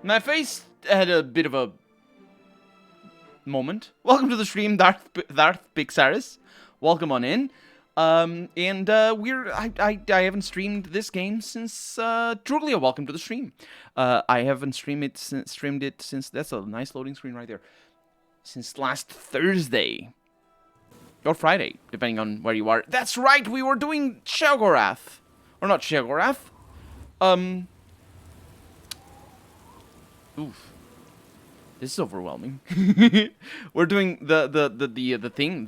My face had a bit of a moment. Welcome to the stream, Darth Pixaris. Welcome on in. I haven't streamed this game since Druglia. Welcome to the stream. I haven't streamed it since that's a nice loading screen right there. Since last Thursday. Or Friday, depending on where you are. That's right, we were doing Sheogorath. Or not Sheogorath. Oof. This is overwhelming. We're doing the thing,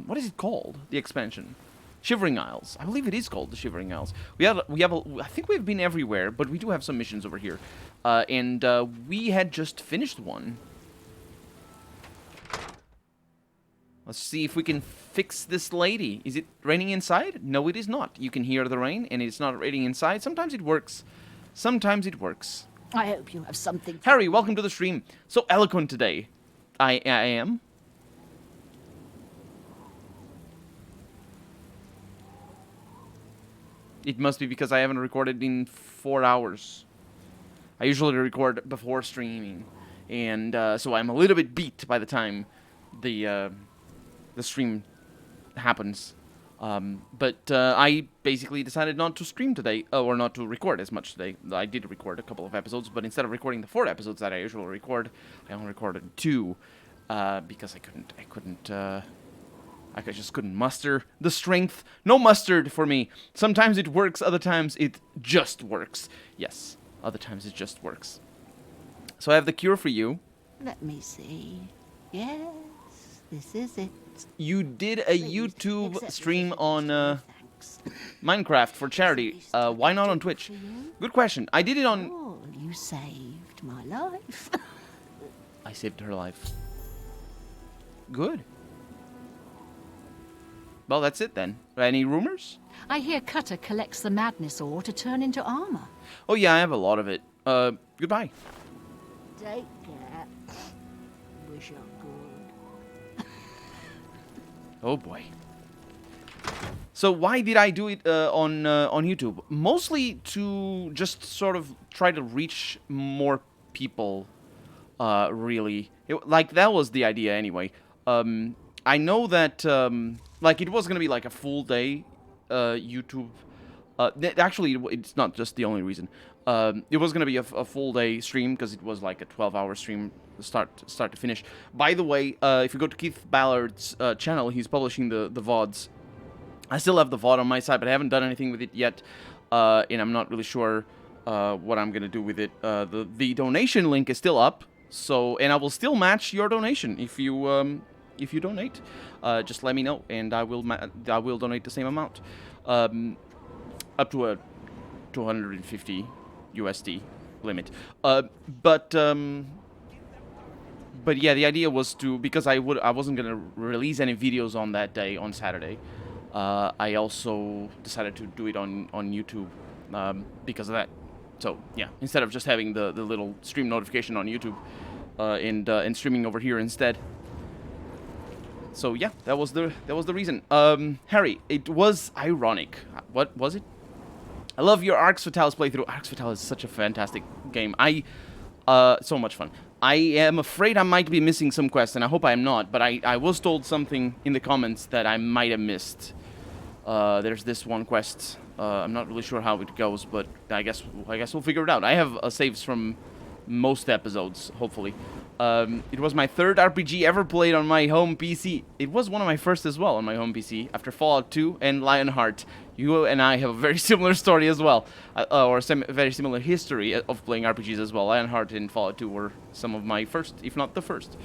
what is it called? The expansion. Shivering Isles. I believe it is called the Shivering Isles. I think we've been everywhere, but we do have some missions over here. We had just finished one. Let's see if we can fix this lady. Is it raining inside? No, it is not. You can hear the rain, and it's not raining inside. Sometimes it works. Sometimes it works. I hope you have something. Harry, welcome to the stream. So eloquent today. I am. It must be because I haven't recorded in 4 hours. I usually record before streaming, and so I'm a little bit beat by the time the stream happens. But I basically decided not to stream today, or not to record as much today. I did record a couple of episodes, but instead of recording the 4 episodes that I usually record, I only recorded 2, because I just couldn't muster the strength. No mustard for me. Sometimes it works, other times it just works. Yes, other times it just works. So I have the cure for you. Let me see. Yes, this is it. You did a YouTube stream on Minecraft for charity. Why not on Twitch? Good question. I did it on... Oh, you saved my life. I saved her life. Good. Well, that's it then. Any rumors? I hear Cutter collects the madness ore to turn into armor. Oh yeah, I have a lot of it. Goodbye. Take care. Wish I could. Oh boy. So why did I do it on YouTube? Mostly to just sort of try to reach more people. Really, that was the idea anyway. I know that it was gonna be like a full day YouTube. Actually, it's not just the only reason. It was gonna be a full day stream because it was like a 12-hour stream, start to finish. By the way, if you go to Keith Ballard's channel, he's publishing the VODs. I still have the VOD on my side, but I haven't done anything with it yet, and I'm not really sure what I'm gonna do with it. The donation link is still up, and I will still match your donation if you donate. Just let me know, and I will donate the same amount, up to a 250 USD limit. But yeah, the idea was because I wasn't gonna release any videos on that day, on Saturday. I also decided to do it on YouTube because of that. So yeah, instead of just having the little stream notification on YouTube and streaming over here instead. So yeah, that was the reason. Harry, it was ironic. What was it? I love your Arx Fatalis playthrough. Arx Fatalis is such a fantastic game. So much fun. I am afraid I might be missing some quests, and I hope I am not, but I was told something in the comments that I might have missed. There's this one quest. I'm not really sure how it goes, but I guess we'll figure it out. I have saves from most episodes, hopefully. It was my 3rd RPG ever played on my home PC. It was one of my first as well on my home PC, after Fallout 2 and Lionheart. You and I have a very similar story as well, or very similar history of playing RPGs as well. Lionheart and Fallout 2 were some of my first, if not the first.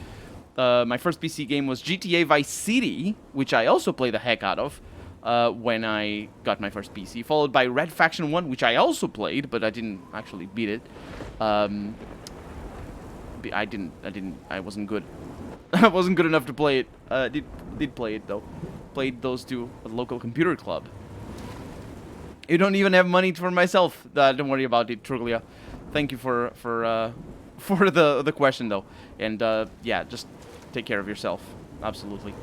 My first PC game was GTA Vice City, which I also played the heck out of when I got my first PC, followed by Red Faction 1, which I also played, but I didn't actually beat it. I wasn't good. I wasn't good enough to play it. Did play it though. Played those two at the local computer club. You don't even have money for myself. Don't worry about it, Truglia. Thank you for the question though. And yeah, just take care of yourself. Absolutely.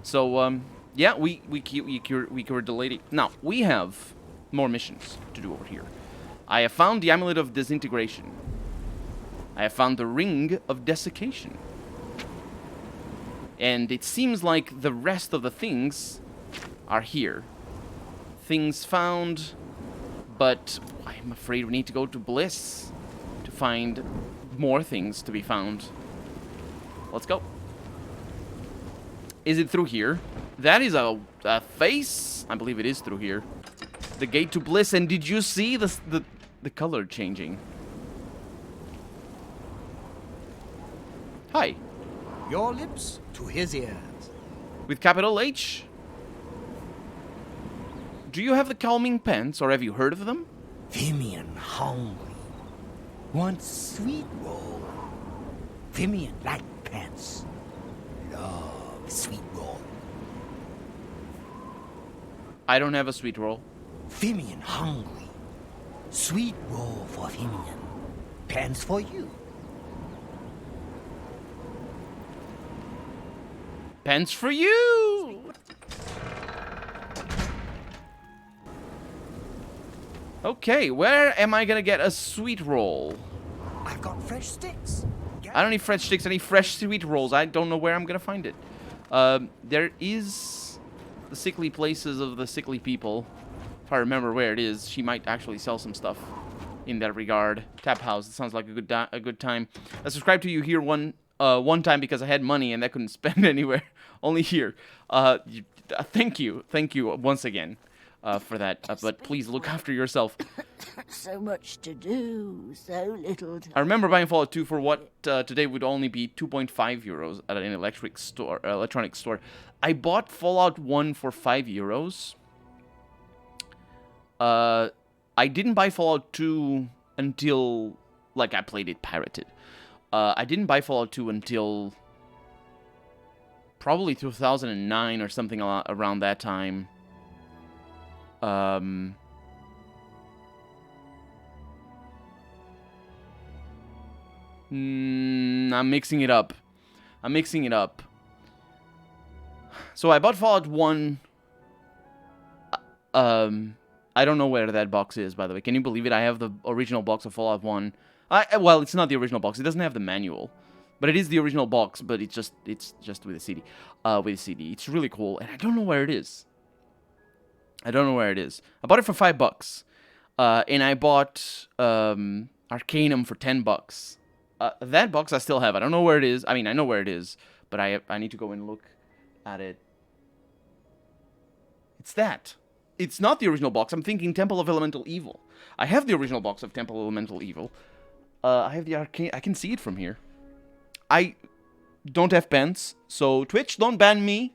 So yeah, we cured the lady. Now we have more missions to do over here. I have found the Amulet of Disintegration. I have found the Ring of Desiccation. And it seems like the rest of the things are here. Things found, but I'm afraid we need to go to Bliss to find more things to be found. Let's go. Is it through here? That is a face. I believe it is through here. The gate to Bliss. And did you see the color changing? Hi. Your lips to his ears. With capital H? Do you have the calming pants, or have you heard of them? Vimian hungry. Wants sweet roll. Vimian like pants. Love sweet roll. I don't have a sweet roll. Vimian hungry. Sweet roll for Vimian. Pants for you. Pants for you! Okay, where am I gonna get a sweet roll? I've got fresh sticks. I don't need fresh sticks, I need fresh sweet rolls. I don't know where I'm gonna find it. There is the sickly places of the sickly people. If I remember where it is, she might actually sell some stuff in that regard. Tap House, it sounds like a good time. I subscribed to you here one time because I had money and I couldn't spend anywhere. Only here. Thank you once again for that. But please look after yourself. So much to do, so little time. I remember buying Fallout 2 for what today would only be 2.5 euros at an electronic store. I bought Fallout 1 for 5 euros. I didn't buy Fallout 2 until, like, I played it pirated. I didn't buy Fallout 2 until probably 2009 or something around that time. I'm mixing it up. So I bought Fallout 1. I don't know where that box is, by the way. Can you believe it? I have the original box of Fallout 1. Well, it's not the original box. It doesn't have the manual. But it is the original box, but it's just with a CD. It's really cool, and I don't know where it is. I bought it for $5. And I bought Arcanum for $10. That box I still have. I don't know where it is. I mean, I know where it is, but I need to go and look at it. It's that. It's not the original box. I'm thinking Temple of Elemental Evil. I have the original box of Temple of Elemental Evil. I have the Arcane. I can see it from here. I don't have pants, so Twitch, don't ban me.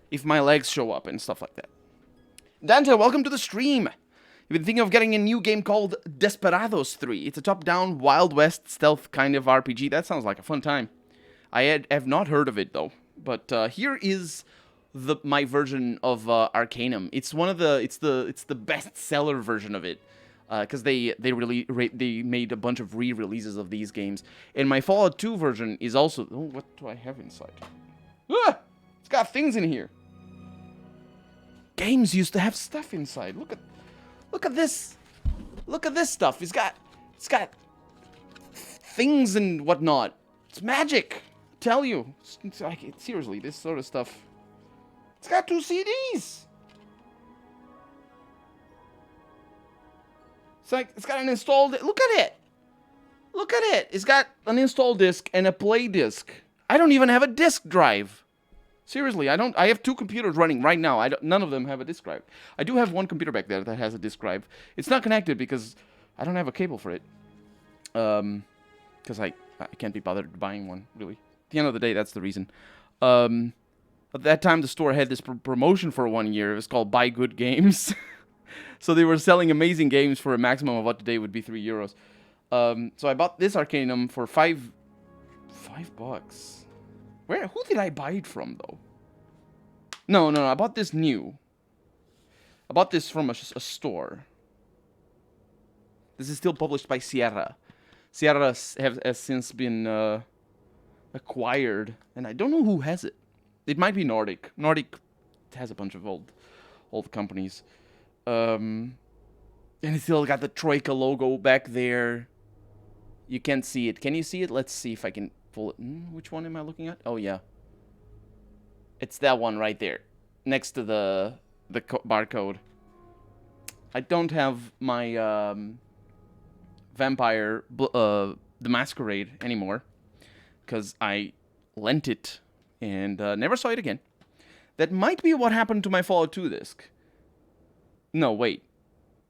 If my legs show up and stuff like that. Dante, welcome to the stream. You've been thinking of getting a new game called Desperados 3. It's a top-down, Wild West stealth kind of RPG. That sounds like a fun time. I have not heard of it, though. But here is my version of Arcanum. It's the best-seller version of it. Because they made a bunch of re-releases of these games. And my Fallout 2 version is also... Oh, what do I have inside? Ah! It's got things in here. Games used to have stuff inside. Look at this. Look at this stuff. It's got things and whatnot. It's magic. I tell you. It's like, seriously, this sort of stuff. It's got 2 CDs. It's like, it's got an installed... Look at it. Look at it. It's got an install disc and a play disc. I don't even have a disk drive. Seriously, I don't... I have 2 computers running right now. None of them have a disk drive. I do have one computer back there that has a disk drive. It's not connected because I don't have a cable for it. Because I can't be bothered buying one, really. At the end of the day, that's the reason. At that time, the store had this promotion for 1 year. It was called Buy Good Games. So they were selling amazing games for a maximum of what today would be 3 euros. So I bought this Arcanum for $5. Who did I buy it from, though? No, I bought this new. I bought this from a store. This is still published by Sierra. Sierra has since been acquired, and I don't know who has it. It might be Nordic. Nordic has a bunch of old companies. And it's still got the Troika logo back there. You can't see it. Can you see it? Let's see if I can pull it. Which one am I looking at? Oh, yeah. It's that one right there. Next to the barcode. I don't have my Vampire the Masquerade anymore. Because I lent it and never saw it again. That might be what happened to my Fallout 2 disc. No, wait.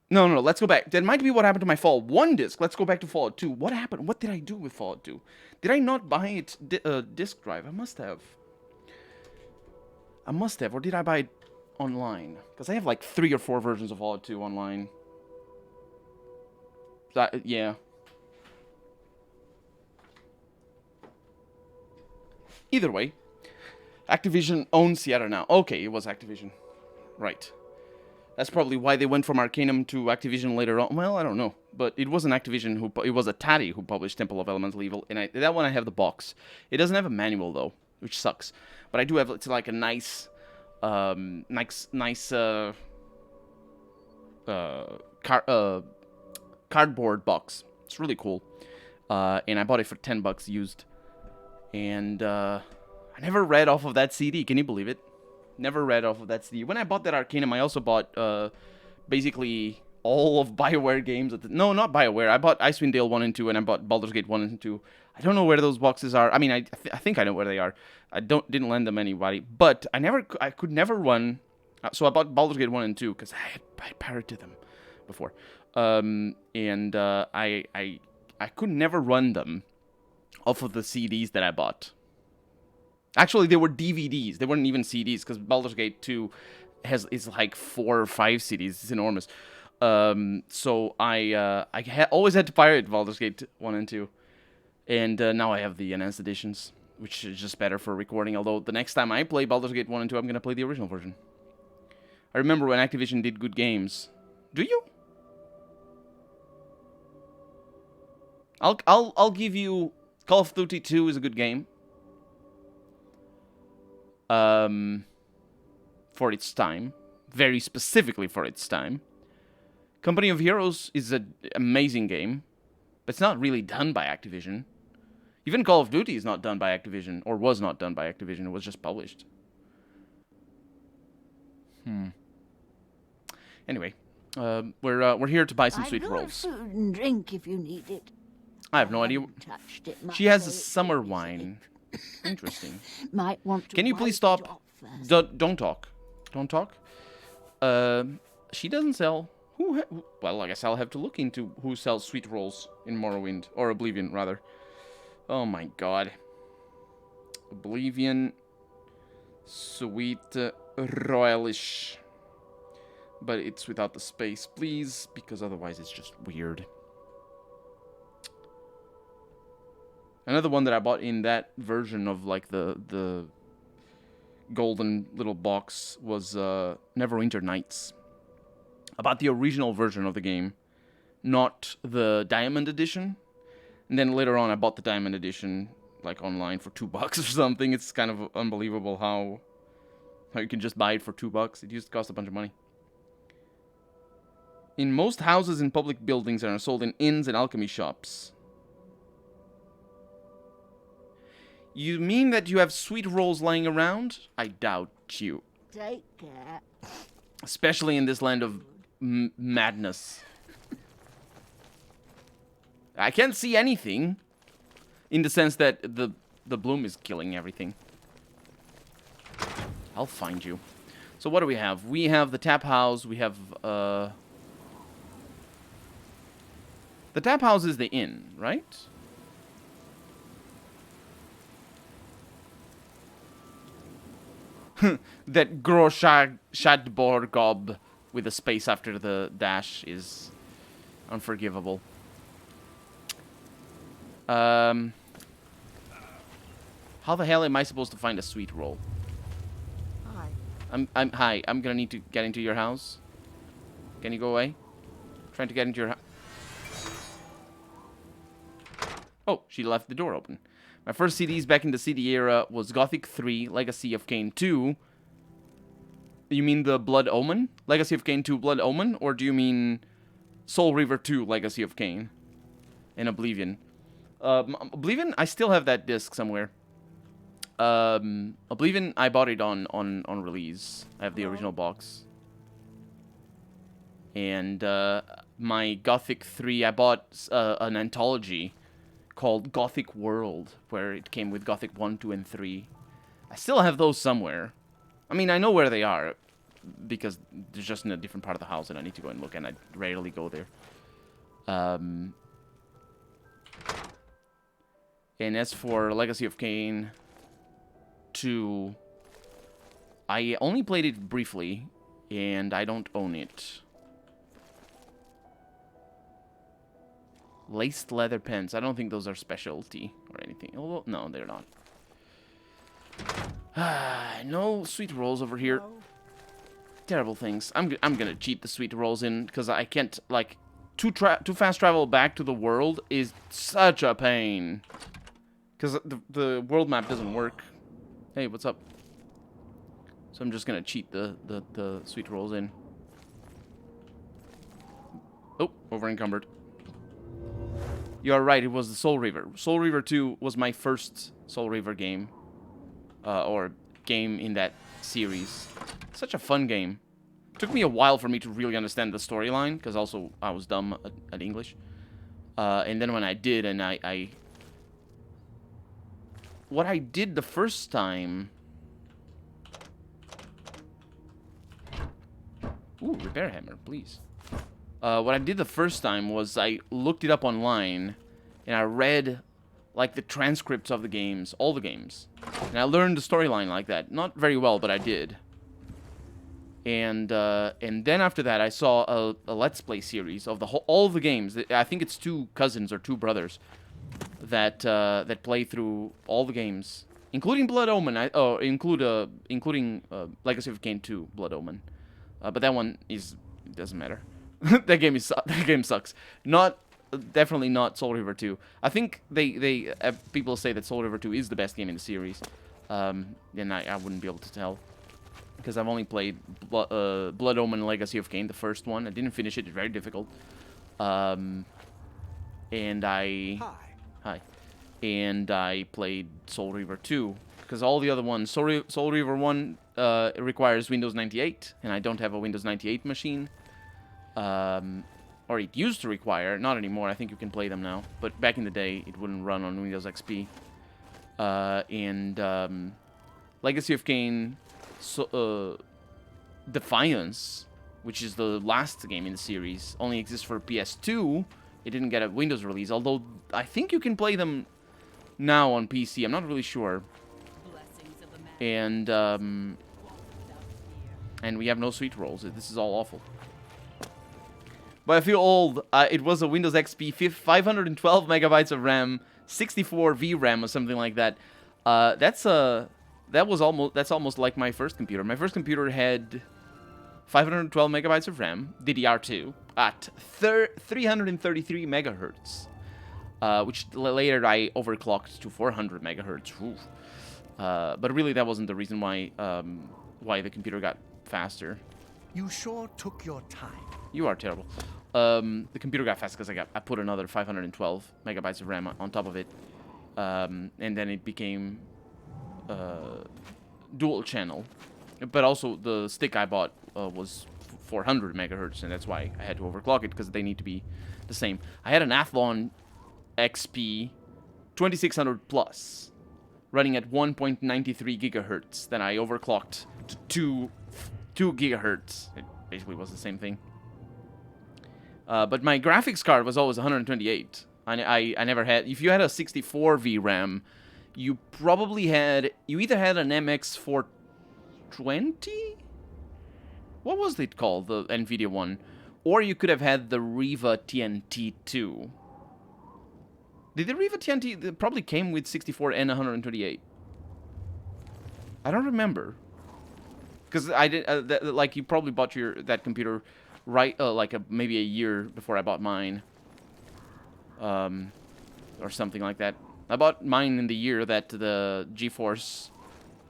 No, let's go back. That might be what happened to my Fallout 1 disc. Let's go back to Fallout 2. What happened? What did I do with Fallout 2? Did I not buy it disc drive? I must have. Or did I buy it online? Because I have like 3 or 4 versions of Fallout 2 online. Yeah. Either way, Activision owns Sierra now. Okay, it was Activision. Right. That's probably why they went from Arcanum to Activision later on. Well, I don't know. But it wasn't Activision who... It was Atari who published Temple of Elemental Evil. And that one I have the box. It doesn't have a manual, though. Which sucks. But I do have... It's like a nice... cardboard box. It's really cool. And I bought it for $10 used. And I never read off of that CD. Can you believe it? Never read off of that CD. When I bought that Arcanum, I also bought basically all of BioWare games. No, not BioWare. I bought Icewind Dale 1 and 2, and I bought Baldur's Gate 1 and 2. I don't know where those boxes are. I mean, I think I know where they are. I didn't lend them anybody, but I could never run. So I bought Baldur's Gate 1 and 2 because I pirated them before, and I could never run them off of the CDs that I bought. Actually, they were DVDs. They weren't even CDs because Baldur's Gate 2 is like 4 or 5 CDs. It's enormous. So I always had to pirate Baldur's Gate 1 and 2. And now I have the enhanced editions, which is just better for recording. Although the next time I play Baldur's Gate 1 and 2, I'm going to play the original version. I remember when Activision did good games. Do you? I'll give you Call of Duty 2 is a good game. For its time. Very specifically for its time. Company of Heroes is an amazing game. But it's not really done by Activision. Even Call of Duty is not done by Activision. Or was not done by Activision. It was just published. Anyway. We're here to buy some sweet rolls. Food and drink if you need it. I have no idea. She has a summer wine. Interesting. Might want to. Can you please stop? Don't talk. Don't talk. She doesn't sell. Well, I guess I'll have to look into who sells sweet rolls in Morrowind. Or Oblivion, rather. Oh my god. Oblivion. Sweet royalish. But it's without the space, please. Because otherwise it's just weird. Another one that I bought in that version of, like, the golden little box was Neverwinter Nights. I bought the original version of the game, not the Diamond Edition. And then later on, I bought the Diamond Edition, like, online for $2 or something. It's kind of unbelievable how you can just buy it for $2. It used to cost a bunch of money. In most houses in public buildings and are sold in inns and alchemy shops. You mean that you have sweet rolls lying around? I doubt you. Take care. Especially in this land of madness. I can't see anything. In the sense that the bloom is killing everything. I'll find you. So what do we have? We have the tap house. We have... The tap house is the inn, right? That Groshadborgob with a space after the dash is unforgivable. How the hell am I supposed to find a sweet roll? Hi. Hi, I'm gonna need to get into your house. Can you go away? Trying to get into your house. Oh, she left the door open. My first CDs back in the CD era was Gothic 3, Legacy of Kain 2. You mean the Blood Omen? Legacy of Kain 2 Blood Omen? Or do you mean Soul Reaver 2, Legacy of Kain, and Oblivion. Oblivion, I still have that disc somewhere. Oblivion, I bought it on release. I have the original box. And my Gothic 3, I bought an anthology called Gothic World, where it came with Gothic 1, 2, and 3. I still have those somewhere. I mean, I know where they are, because they're just in a different part of the house, and I need to go and look, and I rarely go there. And as for Legacy of Kain 2, I only played it briefly, and I don't own it. Laced leather pants. I don't think those are specialty or anything. Although, no, they're not. No sweet rolls over here. Terrible things. I'm gonna cheat the sweet rolls in, because I can't, like, to fast travel back to the world is such a pain. Because the world map doesn't work. Hey, what's up? So I'm just gonna cheat the sweet rolls in. Oh, over encumbered. You are right, it was the Soul Reaver. Soul Reaver 2 was my first Soul Reaver game. Or game in that series. Such a fun game. Took me a while for me to really understand the storyline, because also I was dumb at English. And then when I did, and what I did the first time... Ooh, repair hammer, please. What I did the first time was I looked it up online, and I read, like, the transcripts of the games, all the games. And I learned the storyline like that. Not very well, but I did. And then after that, I saw a Let's Play series of all the games. I think it's 2 cousins or 2 brothers that play through all the games, including Blood Omen. Including Legacy of Kain 2, Blood Omen. But that one doesn't matter. that game sucks. Definitely not Soul Reaver 2. I think people say that Soul Reaver 2 is the best game in the series. And I wouldn't be able to tell, because I've only played Blood Omen Legacy of Kain, the first one. I didn't finish it. It's very difficult. And Hi. And I played Soul Reaver 2, because all the other ones... Soul Reaver 1 requires Windows 98, and I don't have a Windows 98 machine. Or it used to require, not anymore. I think you can play them now. But back in the day, it wouldn't run on Windows XP. Legacy of Kain... Defiance, which is the last game in the series, only exists for PS2. It didn't get a Windows release, although I think you can play them now on PC. I'm not really sure. And we have no sweet rolls. This is all awful. But I feel old. It was a Windows XP, 512 megabytes of RAM, 64 VRAM or something like that. That's almost like my first computer. My first computer had 512 megabytes of RAM, DDR2, at 333 megahertz, which later I overclocked to 400 megahertz. But really, that wasn't the reason why the computer got faster. You sure took your time. You are terrible. The computer got faster because I put another 512 megabytes of RAM on top of it, and then it became dual channel. But also the stick I bought was 400 megahertz, and that's why I had to overclock it, because they need to be the same. I had an Athlon XP 2600 plus running at 1.93 gigahertz. Then I overclocked to 2 gigahertz. It basically was the same thing. But my graphics card was always 128. I never had... If you had a 64 VRAM, you probably had... You either had an MX420? What was it called, the NVIDIA one? Or you could have had the Riva TNT2. Did the Riva TNT... It probably came with 64 and 128. I don't remember. Because I did... like, you probably bought that computer... Right, maybe a year before I bought mine, or something like that. I bought mine in the year that the GeForce,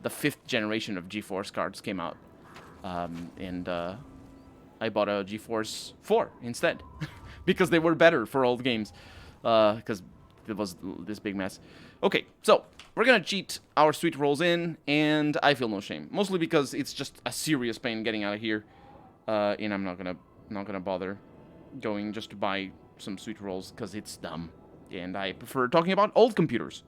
the 5th generation of GeForce cards came out, and I bought a GeForce 4 instead. because they were better for old games. Because it was this big mess. Okay, so we're gonna cheat our sweet rolls in, and I feel no shame. Mostly because it's just a serious pain getting out of here, and I'm not gonna bother going just to buy some sweet rolls because it's dumb, and I prefer talking about old computers.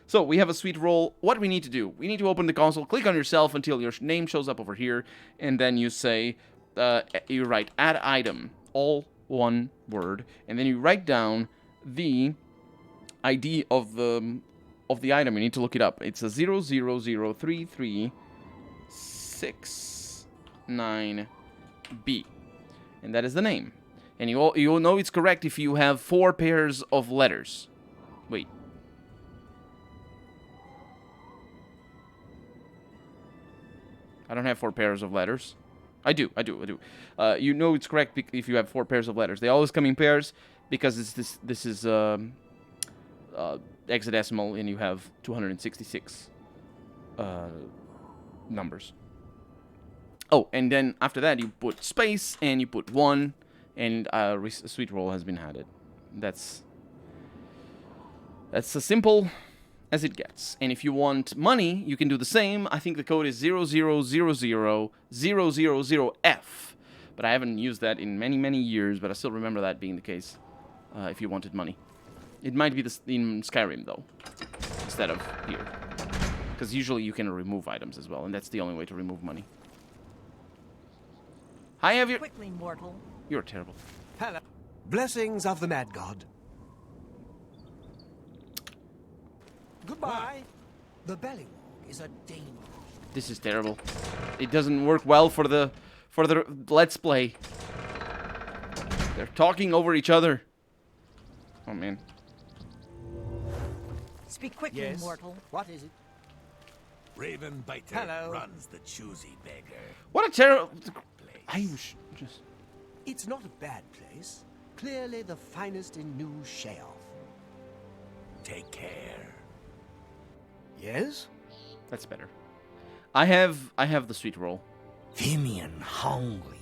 So we have a sweet roll. What we need to do? We need to open the console, click on yourself until your name shows up over here, and then you say, you write add item, all one word, and then you write down the ID of the item. You need to look it up. It's a 0003369B, and that is the name. And you'll know it's correct if you have 4 pairs of letters. Wait. I don't have 4 pairs of letters. I do. You know it's correct if you have 4 pairs of letters. They always come in pairs because this is hexadecimal, and you have 266 numbers. Oh, and then after that you put space and you put 1, and a sweet roll has been added. That's as simple as it gets. And if you want money, you can do the same. I think the code is 0000000F, but I haven't used that in many years, but I still remember that being the case. If you wanted money, it might be in Skyrim though, instead of here, because usually you can remove items as well, and that's the only way to remove money. Hi, have you? Quickly, mortal. You're terrible. Hello. Blessings of the Mad God. Goodbye. The Bellywalk is a danger. This is terrible. It doesn't work well for the Let's Play. They're talking over each other. Oh man. Speak quickly, Yes. mortal. What is it? Ravenbiter Hello. runs the choosy beggar. What a terrible. I just. It's not a bad place. Clearly the finest in New Sheoth. Take care. Yes? That's better. I have the sweet roll. Vimian hungry.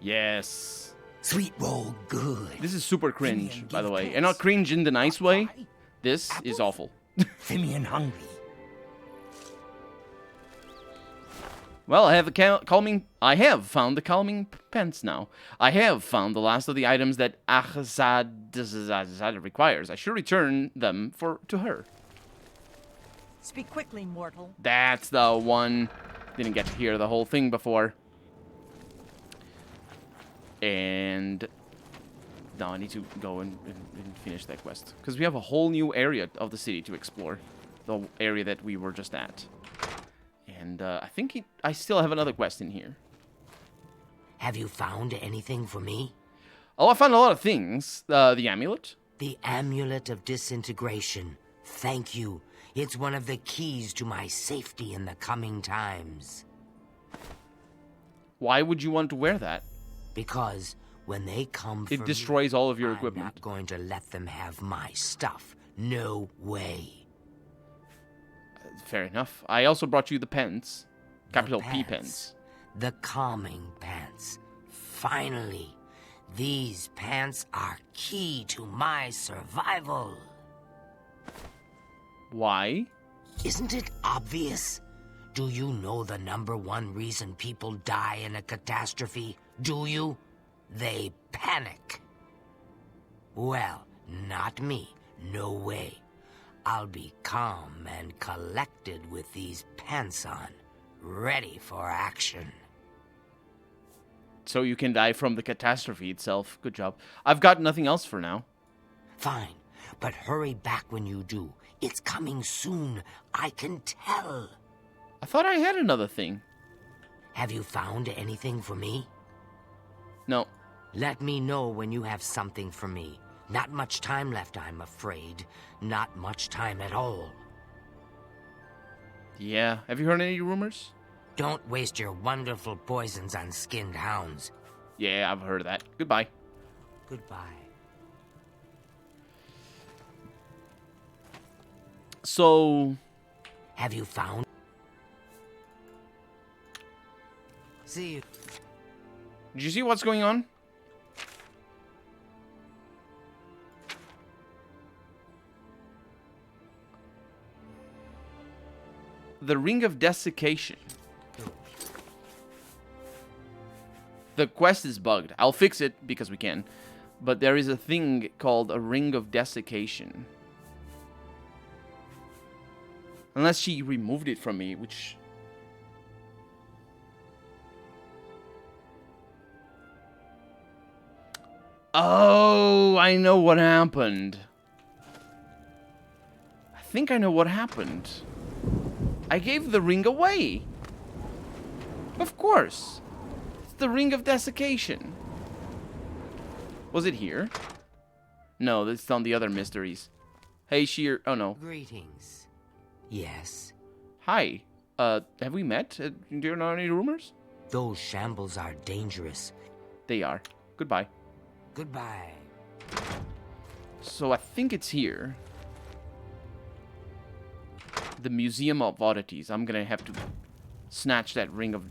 Yes. Sweet roll good. This is super cringe, Vimian by the give way, thanks. and not cringe in the nice way. Pie. This is awful. Vimian hungry. Well, I have calming. I have found the calming pence now. I have found the last of the items that Ahzad requires. I should return them to her. Speak quickly, mortal. That's the one. Didn't get to hear the whole thing before. And now I need to go and finish that quest, because we have a whole new area of the city to explore. The area that we were just at. And I think I still have another quest in here. Have you found anything for me? Oh, I found a lot of things. The amulet. The Amulet of Disintegration. Thank you. It's one of the keys to my safety in the coming times. Why would you want to wear that? Because when they come for It destroys all of your I'm equipment. not going to let them have my stuff. No way. Fair enough. I also brought you the pens. Capital The P pants. pens. The calming pants. Finally, these pants are key to my survival. Why? Isn't it obvious? Do you know the #1 reason people die in a catastrophe? Do you? They panic. Well, not me. No way. I'll be calm and collected with these pants on, ready for action. So you can die from the catastrophe itself. Good job. I've got nothing else for now. Fine, but hurry back when you do. It's coming soon. I can tell. I thought I had another thing. Have you found anything for me? No. Let me know when you have something for me. Not much time left, I'm afraid. Not much time at all. Yeah. Have you heard any rumors? Don't waste your wonderful poisons on skinned hounds. Yeah, I've heard of that. Goodbye. Goodbye. So, Have you found? See you. did you see what's going on? The Ring of Desiccation. The quest is bugged. I'll fix it because we can. But there is a thing called a Ring of Desiccation. Unless she removed it from me, which... Oh, I know what happened. I think I know what happened. I gave the ring away. Of course. It's the Ring of Desiccation. Was it here? No, it's on the other mysteries. Hey, Sheer. Oh, no. Greetings. Yes. Hi. Have we met? Do you know any rumors? Those shambles are dangerous. They are. Goodbye. Goodbye. So I think it's here. The Museum of Oddities. I'm gonna have to snatch that ring of...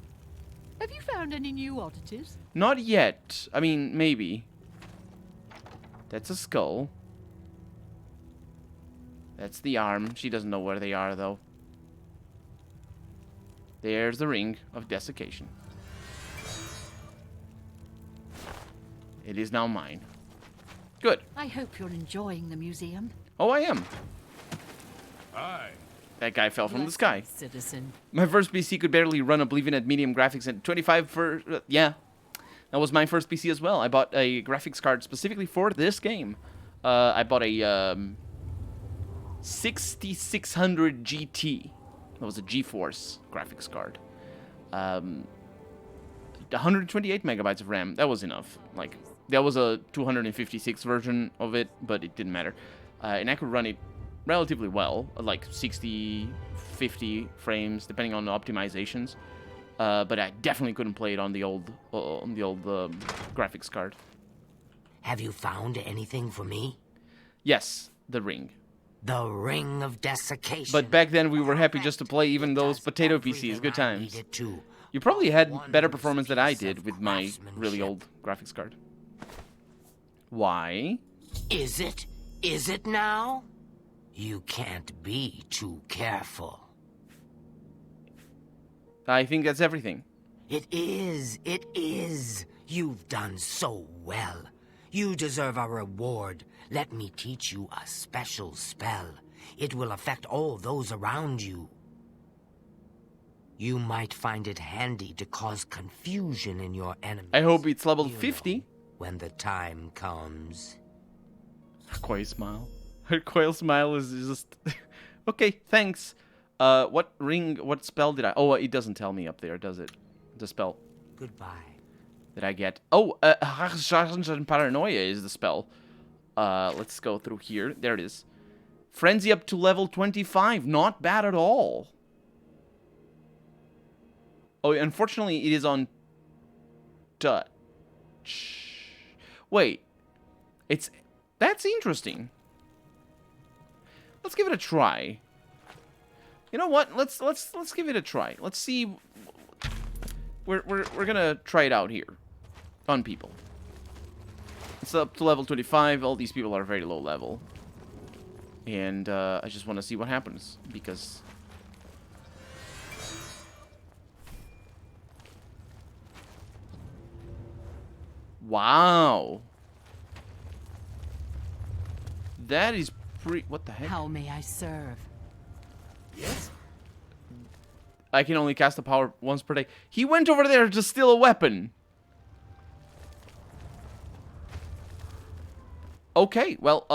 Have you found any new oddities? Not yet. I mean, maybe. That's a skull. That's the arm. She doesn't know where they are, though. There's the Ring of Desiccation. It is now mine. Good. I hope you're enjoying the museum. Oh, I am. Aye. That guy fell from the sky. Citizen. My first PC could barely run Oblivion at medium graphics and 25 for... yeah. That was my first PC as well. I bought a graphics card specifically for this game. I bought a 6600 GT. That was a GeForce graphics card. 128 megabytes of RAM. That was enough. Like, that was a 256 version of it, but it didn't matter. And I could run it relatively well, like 60, 50 frames, depending on the optimizations. But I definitely couldn't play it on the old graphics card. Have you found anything for me? Yes, the ring. The Ring of Desiccation. But back then we were happy just to play even those potato PCs. Good times. You probably had better performance than I did with my really old graphics card. Why? Is it? Is it now? You can't be too careful. I think that's everything. It is. It is. You've done so well. You deserve a reward. Let me teach you a special spell. It will affect all those around you. You might find it handy to cause confusion in your enemies. I hope it's level You know, 50. when the time comes. Her quail smile. Her quail smile is just... okay, thanks. What spell did I... Oh, it doesn't tell me up there, does it? The spell Goodbye. that I get. Oh, Paranoia is the spell. Let's go through here. There it is. Frenzy up to level 25. Not bad at all. Oh, unfortunately, it is on touch. Wait. That's interesting. Let's give it a try. You know what? Let's give it a try. Let's see. We're gonna try it out here on people. It's up to level 25. All these people are very low level, and I just want to see what happens because. Wow. That is pretty... What the heck? How may I serve? Yes? I can only cast a power once per day. He went over there to steal a weapon. Okay, well,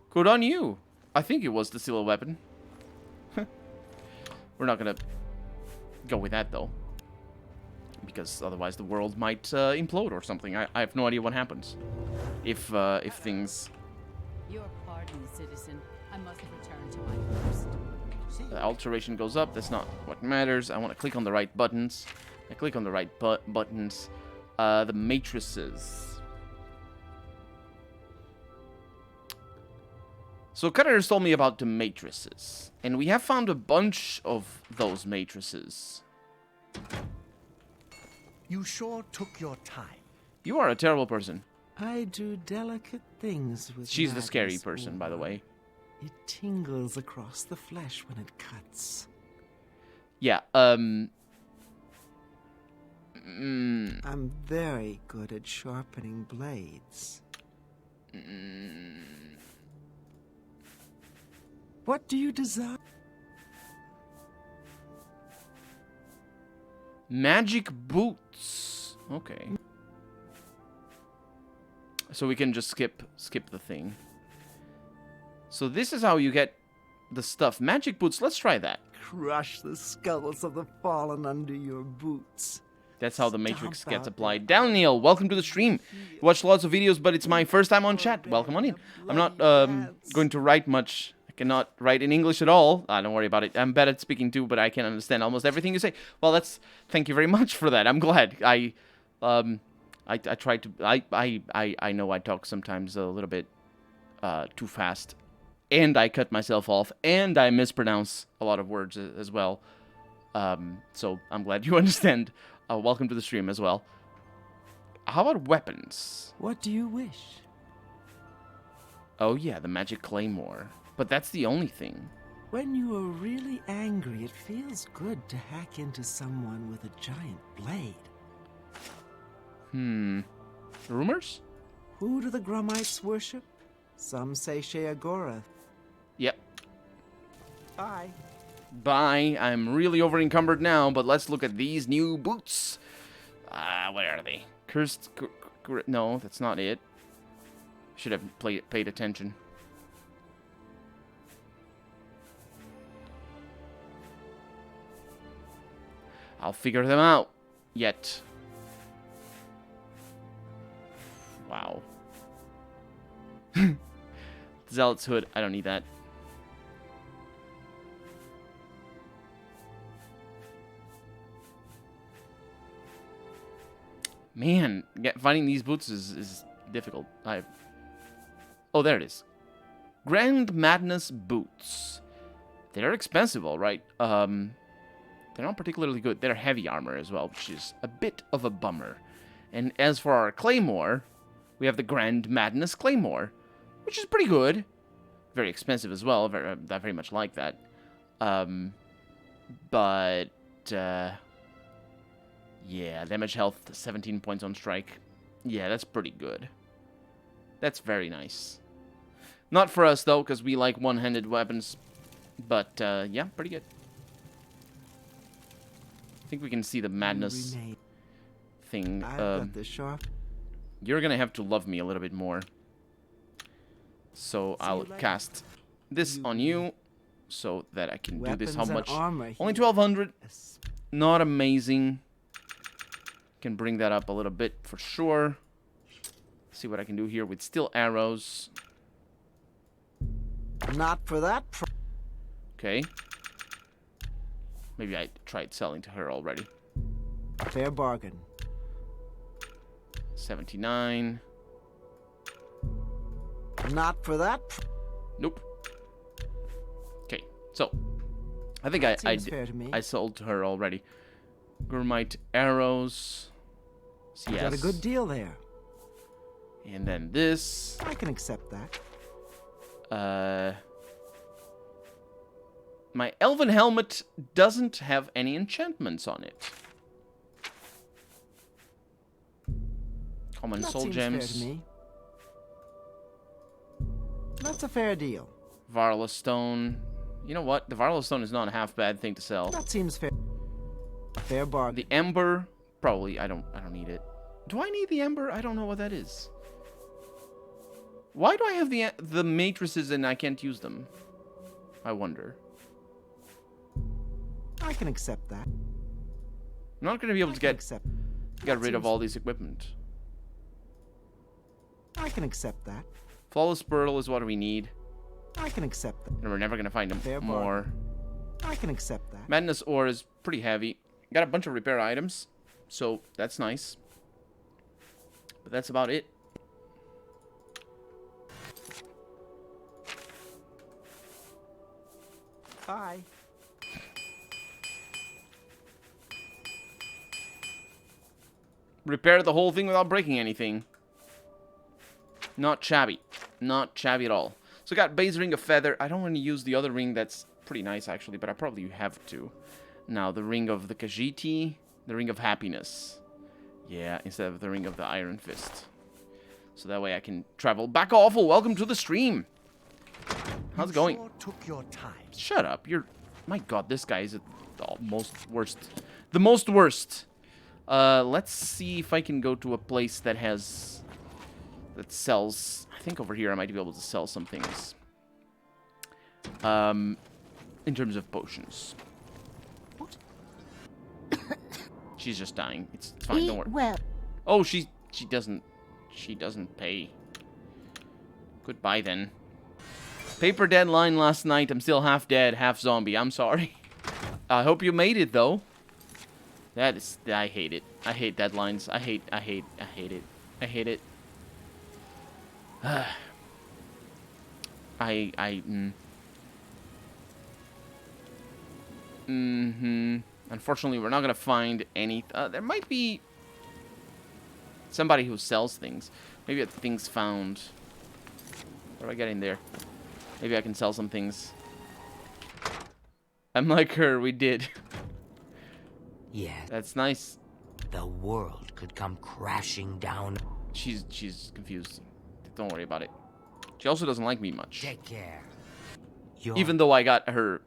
good on you. I think it was to steal a weapon. We're not gonna go with that, though. Because otherwise the world might implode or something. I have no idea what happens. If things... Your pardon, citizen. I must return to my post. The alteration goes up. That's not what matters. I want to click on the right buttons. I click on the right buttons. The matrices. So Cutters told me about the matrices. And we have found a bunch of those matrices. You sure took your time. You are a terrible person. I do delicate things with She's the scary matters, person, by the Uma. way. It tingles across the flesh when it cuts. Yeah, I'm very good at sharpening blades. What do you desire? magic boots. Okay. So we can just skip the thing. So this is how you get the stuff. Magic boots, let's try that. Crush the skulls of the fallen under your boots. That's how the Matrix Stomp gets out applied. Daniel, welcome to the stream. You watch lots of videos, but it's my first time on chat. Welcome on in. I'm not going to write much. I cannot write in English at all. Don't worry about it. I'm bad at speaking too, but I can understand almost everything you say. Well, thank you very much for that. I'm glad. I try to. I know I talk sometimes a little bit too fast, and I cut myself off, and I mispronounce a lot of words as well. So I'm glad you understand. Welcome to the stream as well. How about weapons? What do you wish? Oh yeah, the magic claymore. But that's the only thing. When you are really angry, it feels good to hack into someone with a giant blade. Rumors? Who do the Grummites worship? Some say Sheagora. Yep. Bye. Bye. I'm really over encumbered now, but let's look at these new boots. Where are they? Cursed... No, that's not it. Should have paid attention. I'll figure them out. Yet. Wow. Zealot's hood. I don't need that. Man, finding these boots is difficult. Oh, there it is. Grand Madness boots. They're expensive, all right. They're not particularly good. They're heavy armor as well, which is a bit of a bummer. And as for our Claymore, we have the Grand Madness Claymore, which is pretty good. Very expensive as well. I very much like that. Yeah, damage health, 17 points on strike. Yeah, that's pretty good. That's very nice. Not for us, though, because we like one-handed weapons. But, yeah, pretty good. I think we can see the madness thing. You're going to have to love me a little bit more. So I'll cast this on you so that I can do this. How much? Only 1,200. Not amazing. Can bring that up a little bit for sure. See what I can do here with steel arrows. Not for that. Okay. Maybe I tried selling to her already. Fair bargain. 79. Not for that. Nope. Okay, so I think I sold to her already. Gurmite arrows. CS. Got a good deal there. And then this. I can accept that. My elven helmet doesn't have any enchantments on it. Common soul gems. Fair to me. That's a fair deal. Varla stone. You know what? The Varla stone is not a half bad thing to sell. That seems fair. Fair bargain. The ember, probably. I don't need it. Do I need the ember? I don't know what that is. Why do I have the matrices and I can't use them? I wonder. I can accept that. I'm not going to be able to get rid of all these equipment. I can accept that. Flawless Pearl is what we need. I can accept that. And we're never going to find them more. I can accept that. Madness ore is pretty heavy. Got a bunch of repair items, so that's nice. But that's about it. Bye. Repair the whole thing without breaking anything. Not shabby. Not shabby at all. So we got base ring of feather. I don't want to use the other ring that's pretty nice, actually, but I probably have to. Now, the ring of the Khajiit, the ring of happiness. Yeah, instead of the ring of the Iron Fist. So that way I can travel back. Awful, welcome to the stream. How's it going? Sure took your time. Shut up, you're... My god, this guy is the most worst. The most worst. Let's see if I can go to a place that has... That sells... I think over here I might be able to sell some things. In terms of potions. What? She's just dying. It's fine, don't worry. Well, Oh, she doesn't pay. Goodbye then. Paper deadline last night. I'm still half dead, half zombie. I'm sorry. I hope you made it though. That is, I hate it. I hate deadlines. I hate it. I hate it. Unfortunately, we're not gonna find any. There might be somebody who sells things. Maybe at things found. What do I get in there? Maybe I can sell some things. I'm like her. We did. Yeah, That's nice. the world could come crashing down. She's confused. Don't worry about it. She also doesn't like me much. Take care. Even though I got her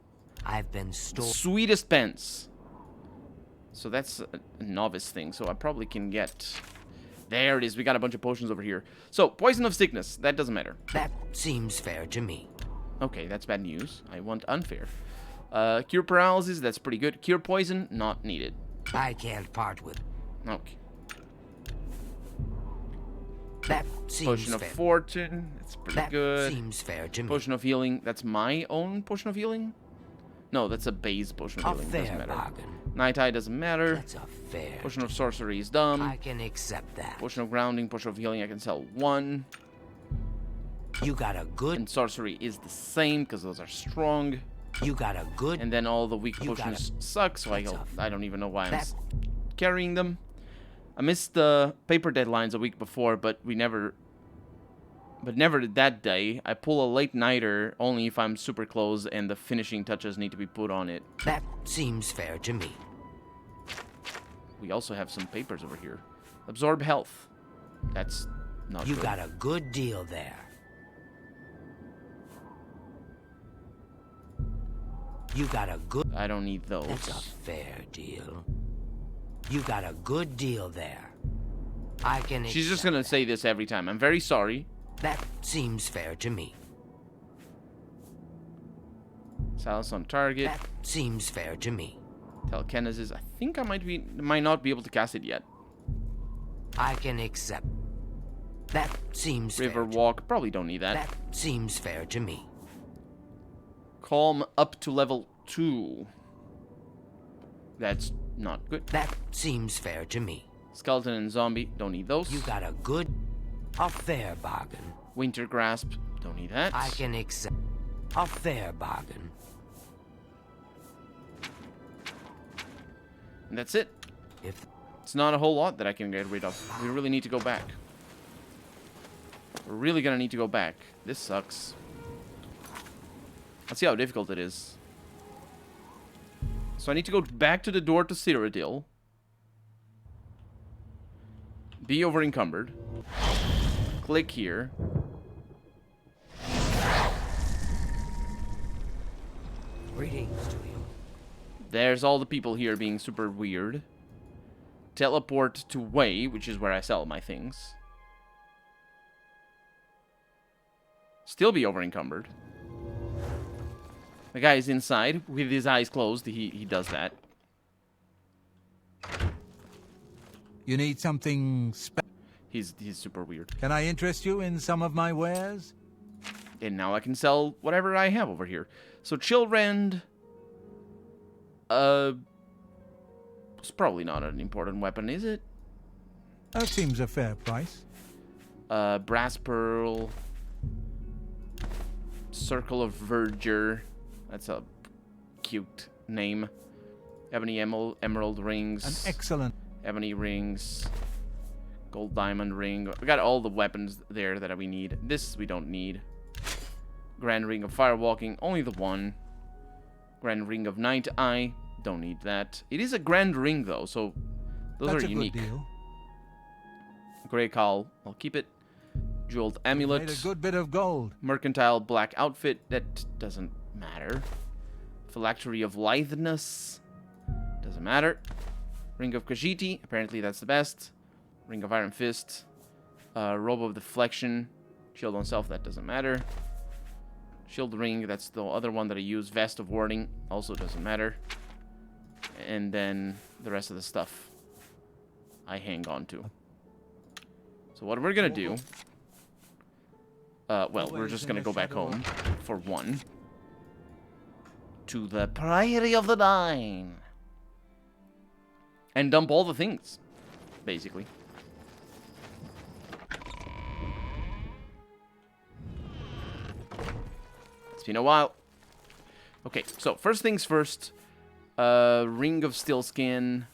I've been stolen. sweetest pence. So that's a novice thing. So I probably can get... There it is. We got a bunch of potions over here. So, poison of sickness. That doesn't matter. That seems fair to me. Okay, that's bad news. I want unfair. Cure paralysis. That's pretty good. Cure poison. Not needed. I can't part with. Okay. That seems Potion of fair. fortune. That's pretty That good. seems fair to me. Potion of healing. That's my own potion of healing? No, that's a base potion A of healing. Doesn't fair matter. bargain. Night Eye doesn't matter. That's a fair. Potion of sorcery is dumb. I can accept that. Potion of grounding, potion of healing, I can sell one. You got a good. And sorcery is the same because those are strong. You got a good. And then all the weak You got potions suck, so I That's don't even know why I'm That- carrying them. I missed the paper deadlines a week before, but never did that day. I pull a late nighter only if I'm super close and the finishing touches need to be put on it. That seems fair to me. We also have some papers over here. Absorb health. That's not You good. got a good deal there. You got a good. I don't need those. That's a fair deal. You got a good deal there. I can. She's just accept gonna say this every time. I'm very sorry. That seems fair to me. Silence on target. That seems fair to me. Telekinesis. I think I might not be able to cast it yet. I can accept. That seems River fair. walk. Probably don't need that. That seems fair to me. Calm up to level 2. That's not good. That seems fair to me. Skeleton and zombie. Don't need those. You got a good, a fair bargain. Winter grasp. Don't need that. I can accept a fair bargain. And that's it. If It's not a whole lot that I can get rid of. We really need to go back. We're really gonna need to go back. This sucks. Let's see how difficult it is. So I need to go back to the door to Cyrodiil. Be over encumbered. Click here. greetings to you. There's all the people here being super weird. Teleport to Way, which is where I sell my things. Still be over encumbered. The guy is inside with his eyes closed. He does that. You need something He's super weird. Can I interest you in some of my wares? And now I can sell whatever I have over here. So Chillrend, it's probably not an important weapon, is it? That seems a fair price. Brass Pearl, Circle of Verdure. That's a cute name. Ebony Emerald Rings. An excellent. Ebony Rings. Gold Diamond Ring. We got all the weapons there that we need. This we don't need. Grand Ring of Firewalking, only the one. Grand Ring of Night Eye, don't need that. It is a Grand Ring though, so those That's are a unique. good deal. Grey Cowl, I'll keep it. Jeweled Amulet. Made a good bit of gold. Mercantile Black Outfit, that doesn't matter. Phylactery of Litheness, doesn't matter. Ring of Khajiit, apparently that's the best. Ring of Iron Fist. Robe of Deflection. Shield on Self, that doesn't matter. Shield Ring, that's the other one that I use. Vest of Warding, also doesn't matter. And then the rest of the stuff I hang on to. So what we're gonna do... well, we're just gonna go back home for one. To the Priory of the Nine. And dump all the things, basically. It's been a while. Okay, so first things first. Ring of Steelskin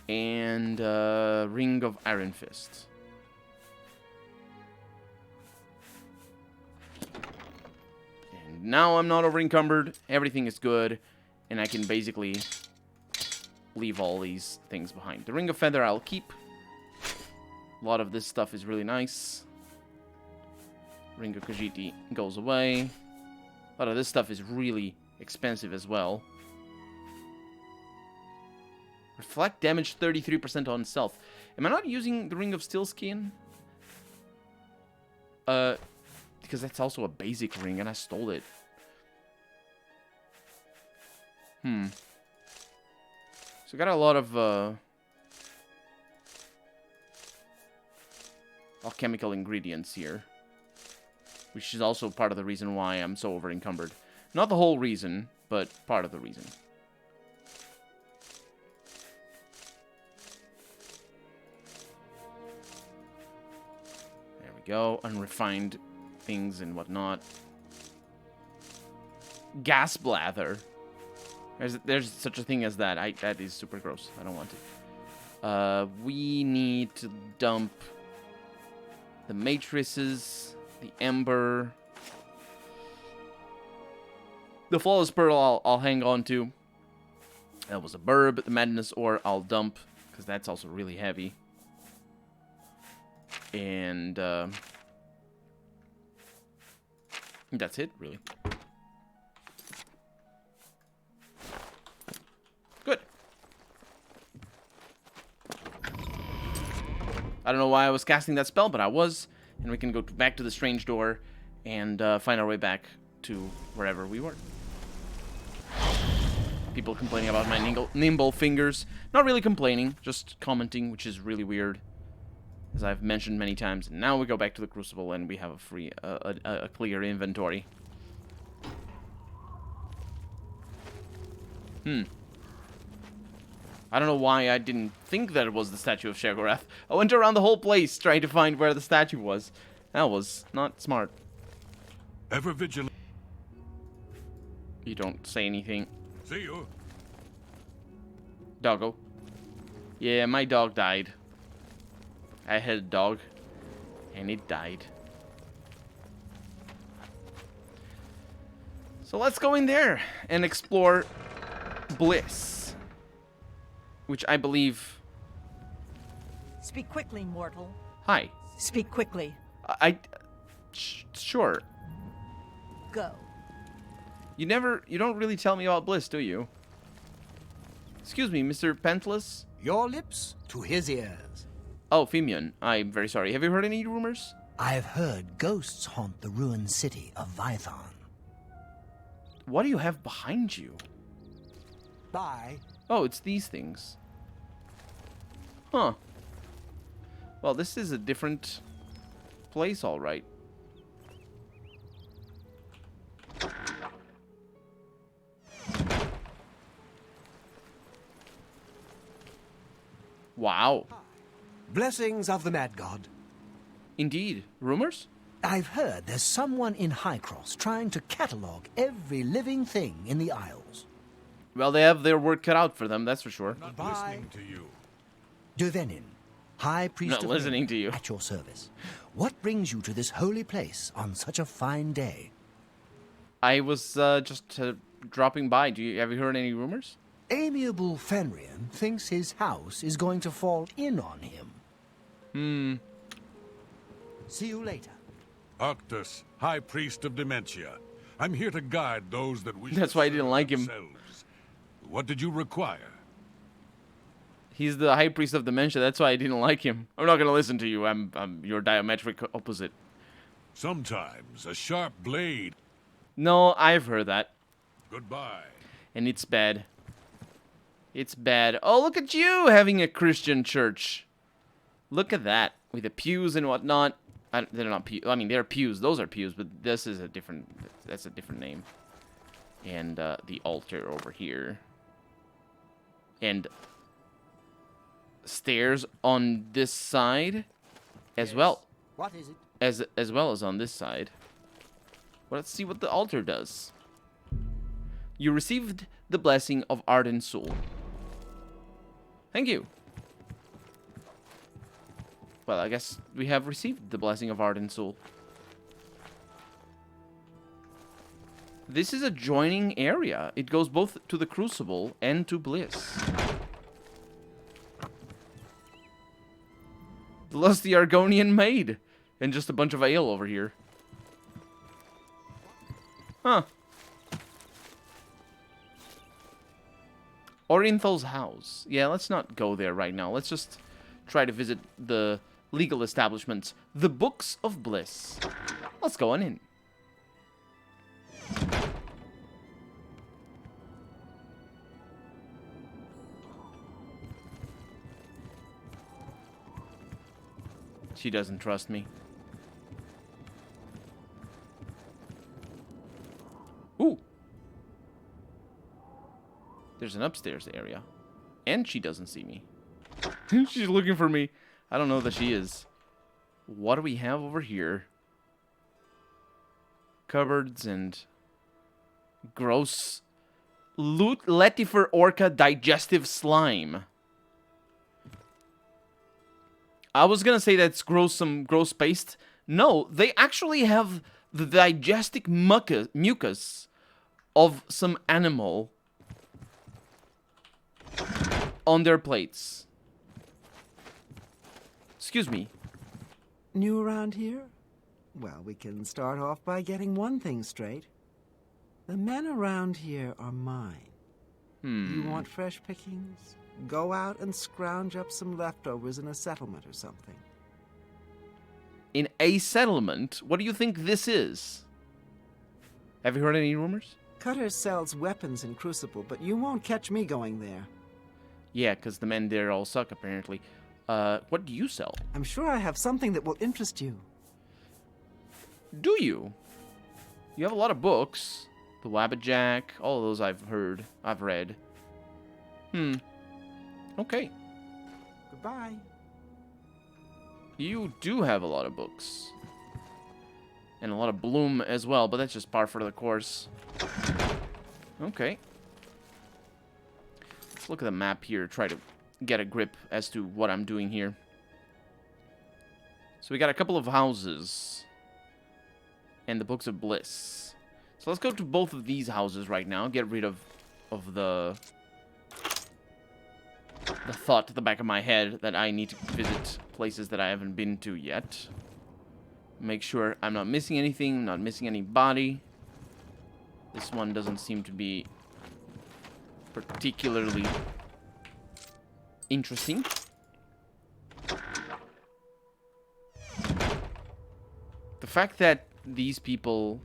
and Ring of Iron Fist. And now I'm not over encumbered. Everything is good, and I can basically leave all these things behind. The Ring of Feather I'll keep. A lot of this stuff is really nice. Ring of Khajiit goes away. A lot of this stuff is really expensive as well. Reflect damage 33% on self. Am I not using the Ring of Steelskin? Because that's also a basic ring and I stole it. So I got a lot of alchemical ingredients here. Which is also part of the reason why I'm so over encumbered. Not the whole reason, but part of the reason. There we go. Unrefined things and whatnot. Gas blather. There's such a thing as that. That is super gross. I don't want it. We need to dump the matrices, the ember, the flawless pearl. I'll hang on to. That was a burb. The madness ore I'll dump because that's also really heavy. And that's it, really. Good. I don't know why I was casting that spell, but I was. And we can go back to the strange door and find our way back to wherever we were. People complaining about my nimble fingers. Not really complaining, just commenting, which is really weird. As I've mentioned many times. And now we go back to the Crucible and we have a clear inventory. I don't know why I didn't think that it was the statue of Sheogorath. I went around the whole place trying to find where the statue was. That was not smart. Ever vigilant. You don't say anything. See you. Doggo. Yeah, my dog died. I had a dog, and it died. So let's go in there and explore Bliss. Which I believe... Speak quickly, mortal. Hi. Speak quickly. Sure. Go. You don't really tell me about Bliss, do you? Excuse me, Mr. Pentless? Your lips to his ears. Oh, Femion, I'm very sorry. Have you heard any rumors? I've heard ghosts haunt the ruined city of Vython. What do you have behind you? Bye. Oh, it's these things. Huh. Well, this is a different place, all right. Wow. Blessings of the Mad God. Indeed. Rumors? I've heard there's someone in Highcross trying to catalogue every living thing in the Isles. Well, they have their work cut out for them, that's for sure. Not Bye. listening to you. Duvenin, High Priest Not of listening Rain, to you. at your service. What brings you to this holy place on such a fine day? I was just dropping by. Have you heard any rumors? Amiable Fenrian thinks his house is going to fall in on him. See you later. Octus, High Priest of Dementia. I'm here to guide those that wish That's to why I didn't serve like him. themselves. What did you require? He's the High Priest of Dementia. That's why I didn't like him. I'm not gonna listen to you. I'm your diametric opposite. Sometimes a sharp blade. No, I've heard that. Goodbye. And it's bad. It's bad. Oh, look at you having a Christian church. Look at that. With the pews and whatnot. They're not pews. I mean, they're pews. Those are pews, but this is a different... That's a different name. And the altar over here. And stairs on this side as well. What is it? As well as on this side. Well, let's see what the altar does. You received the blessing of Ardent Soul. Thank you. Well, I guess we have received the blessing of Ardent Soul. This is a joining area. It goes both to the Crucible and to Bliss. The lusty Argonian maid. And just a bunch of ale over here. Huh. Orienthal's house. Yeah, let's not go there right now. Let's just try to visit the legal establishments. The Books of Bliss. Let's go on in. She doesn't trust me. Ooh. There's an upstairs area. And she doesn't see me. She's looking for me. I don't know that she is. What do we have over here? Cupboards and... gross... Loot Letifer Orca digestive slime. I was gonna say that's gross, some gross paste. No, they actually have the digestic mucus of some animal on their plates. Excuse me. New around here? Well, we can start off by getting one thing straight. The men around here are mine. You want fresh pickings? Go out and scrounge up some leftovers in a settlement or something. In a settlement? What do you think this is? Have you heard any rumors? Cutter sells weapons in Crucible, but you won't catch me going there. Yeah, because the men there all suck, apparently. What do you sell? I'm sure I have something that will interest you. Do you? You have a lot of books. The Wabbitjack, all of those I've read. Okay. Goodbye. You do have a lot of books. And a lot of bloom as well, but that's just par for the course. Okay. Let's look at the map here, try to get a grip as to what I'm doing here. So we got a couple of houses. And the Books of Bliss. So let's go to both of these houses right now. Get rid of the thought at the back of my head that I need to visit places that I haven't been to yet. Make sure I'm not missing anything, not missing anybody. This one doesn't seem to be particularly interesting. The fact that these people...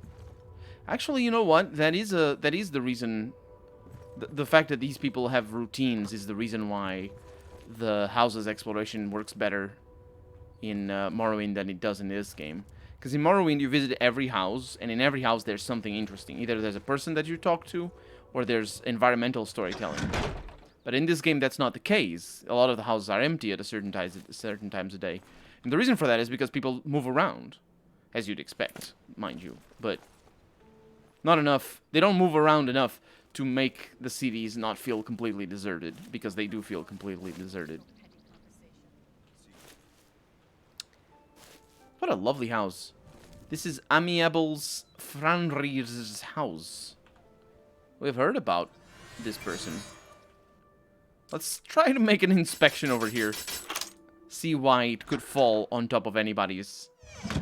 Actually, you know what? That is the reason... The fact that these people have routines is the reason why the houses exploration works better in Morrowind than it does in this game. Because in Morrowind, you visit every house, and in every house there's something interesting. Either there's a person that you talk to, or there's environmental storytelling. But in this game, that's not the case. A lot of the houses are empty at certain times a day. And the reason for that is because people move around, as you'd expect, mind you. But not enough. They don't move around enough to make the cities not feel completely deserted, because they do feel completely deserted. What a lovely house. This is Amiable's Franrir's house. We've heard about this person. Let's try to make an inspection over here. See why it could fall on top of anybody's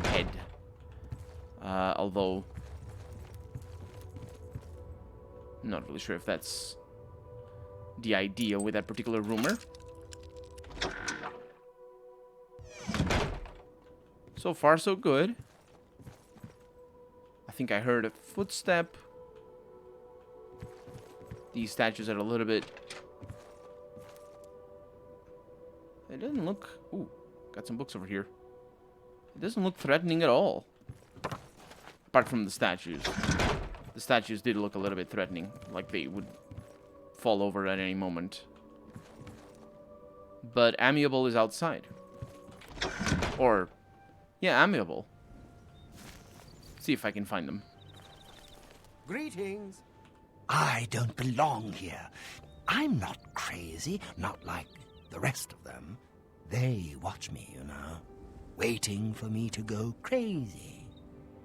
head. Although... not really sure if that's the idea with that particular rumor. So far, so good. I think I heard a footstep. These statues are a little bit... it doesn't look... ooh, got some books over here. It doesn't look threatening at all. Apart from the statues. The statues did look a little bit threatening. Like they would fall over at any moment. But Amiable is outside. Or... yeah, Amiable. See if I can find them. Greetings. I don't belong here. I'm not crazy, not like the rest of them. They watch me, you know, waiting for me to go crazy.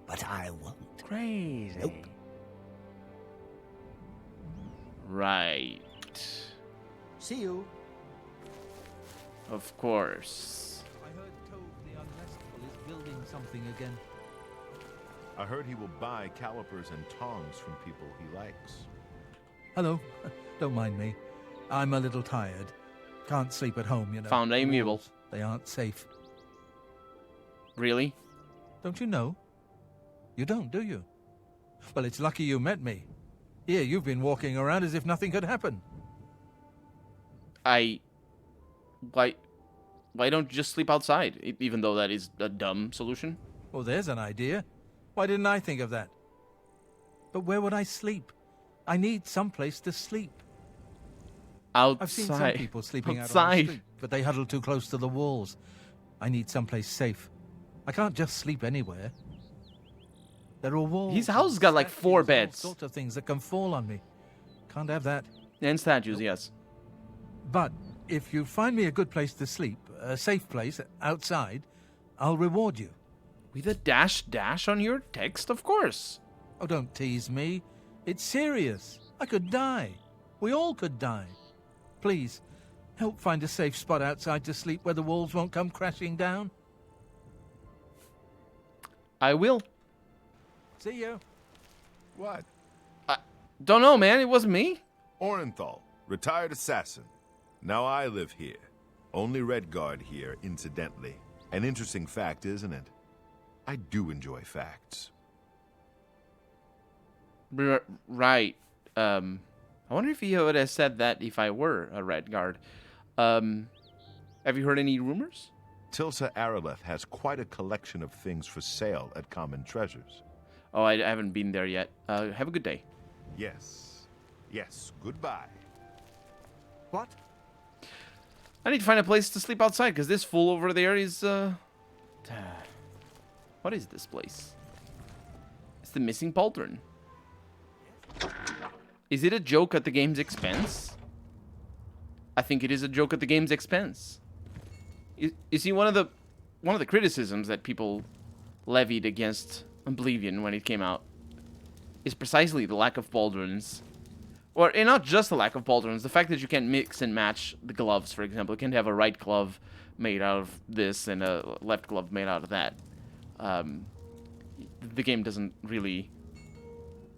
But I won't. Crazy. Nope. Right. See you. Of course. I heard Tove the Unrestful is building something again. I heard he will buy calipers and tongs from people he likes. Hello. Don't mind me. I'm a little tired. Can't sleep at home, you know. Found Amiable. They aren't safe. Really? Don't you know? You don't, do you? Well, it's lucky you met me. Here, you've been walking around as if nothing had happened. Why don't you just sleep outside? Even though that is a dumb solution. Well, there's an idea. Why didn't I think of that? But where would I sleep? I need some place to sleep. Outside. I've seen some people sleeping out on outside. the street, but they huddle too close to the walls. I need someplace safe. I can't just sleep anywhere. There are walls. His house has got like 4 statues, beds. All sorts of things that can fall on me. Can't have that. And statues, yes. But if you find me a good place to sleep, a safe place outside, I'll reward you. With a dash on your text, of course. Oh, don't tease me. It's serious. I could die. We all could die. Please, help find a safe spot outside to sleep where the walls won't come crashing down. I will. See you. What? Don't know, man. It wasn't me. Orenthal, retired assassin. Now I live here. Only Redguard here, incidentally. An interesting fact, isn't it? I do enjoy facts. Right. I wonder if he would have said that if I were a Redguard. Have you heard any rumors? Tilsa Araleth has quite a collection of things for sale at Common Treasures. Oh, I haven't been there yet. Have a good day. Yes. Yes, goodbye. What? I need to find a place to sleep outside, because this fool over there is, what is this place? It's the Missing Pauldron. Is it a joke at the game's expense? I think it is a joke at the game's expense. You see, one of the criticisms that people levied against Oblivion when it came out is precisely the lack of pauldrons. And not just the lack of pauldrons, the fact that you can't mix and match the gloves, for example. You can't have a right glove made out of this and a left glove made out of that. The game doesn't really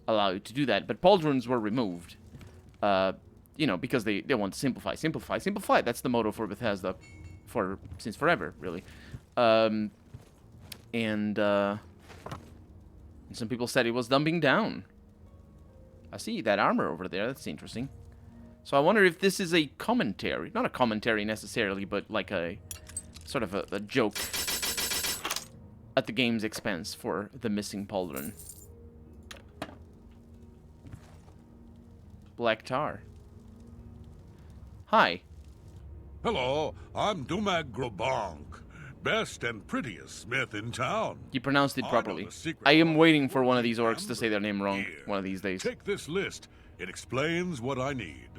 allow you to do that. But pauldrons were removed, you know, because they want to simplify. Simplify, simplify. That's the motto for Bethesda since forever, really. And some people said it was dumbing down. I see that armor over there. That's interesting. So I wonder if this is a commentary. Not a commentary necessarily, but like a sort of a joke at the game's expense for the Missing Pauldron. Black tar. Hi. Hello, I'm Dumag Grobank, best and prettiest smith in town. You pronounced it I know properly. the secret I am of waiting for one of these working orcs to say their name wrong Here, one of these days. Take this list. It explains what I need.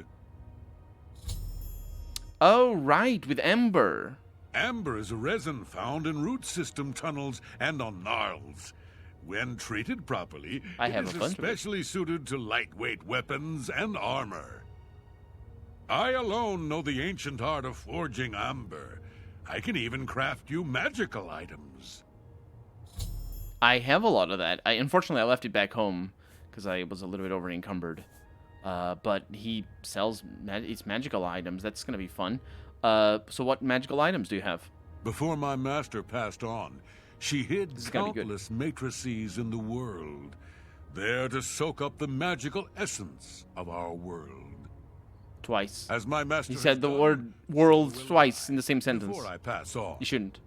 Oh, right, with Ember. Amber is a resin found in root system tunnels and on gnarls. When treated properly, I it have is a bunch of it. especially suited to lightweight weapons and armor. I alone know the ancient art of forging amber. I can even craft you magical items. I have a lot of that. Unfortunately, I left it back home because I was a little bit over encumbered. But he sells it's magical items. That's gonna be fun. So what magical items do you have? Before my master passed on, she hid This is gonna be good. countless matrices in the world, there to soak up the magical essence of our world. Twice. As my master He has said the done, word so world will twice I, in the same sentence. Before I pass on, You shouldn't.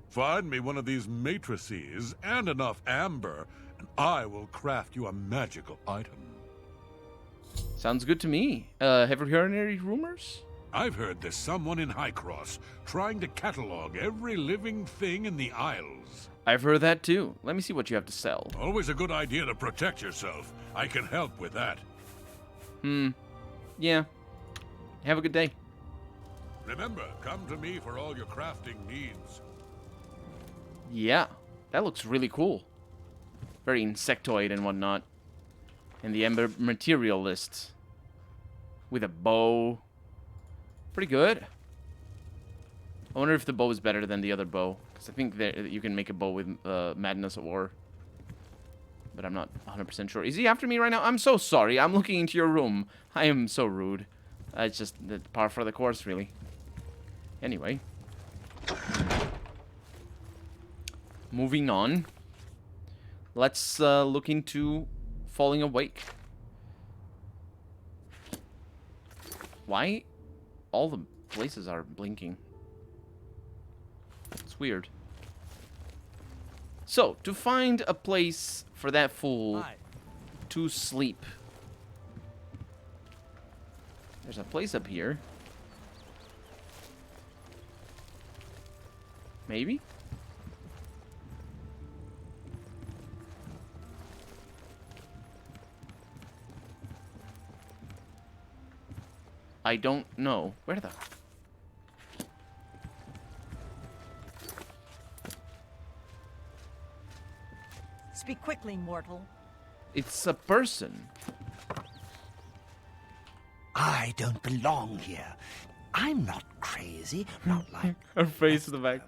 find me one of these matrices and enough amber, and I will craft you a magical item. Sounds good to me. Have you heard any rumors? I've heard there's someone in Highcross trying to catalog every living thing in the Isles. I've heard that too. Let me see what you have to sell. Always a good idea to protect yourself. I can help with that. Yeah. Have a good day. Remember, come to me for all your crafting needs. Yeah. That looks really cool. Very insectoid and whatnot. And the ember material list. With a bow. Pretty good. I wonder if the bow is better than the other bow. Because I think that you can make a bow with Madness of War. But I'm not 100% sure. Is he after me right now? I'm so sorry. I'm looking into your room. I am so rude. It's just the par for the course, really. Anyway. Moving on. Let's look into Falling Awake. Why all the places are blinking? It's weird. So, to find a place for that fool to sleep. There's a place up here. Maybe? I don't know. Where the... Speak quickly, mortal. It's a person. I don't belong here. I'm not crazy, not like Her face in the back.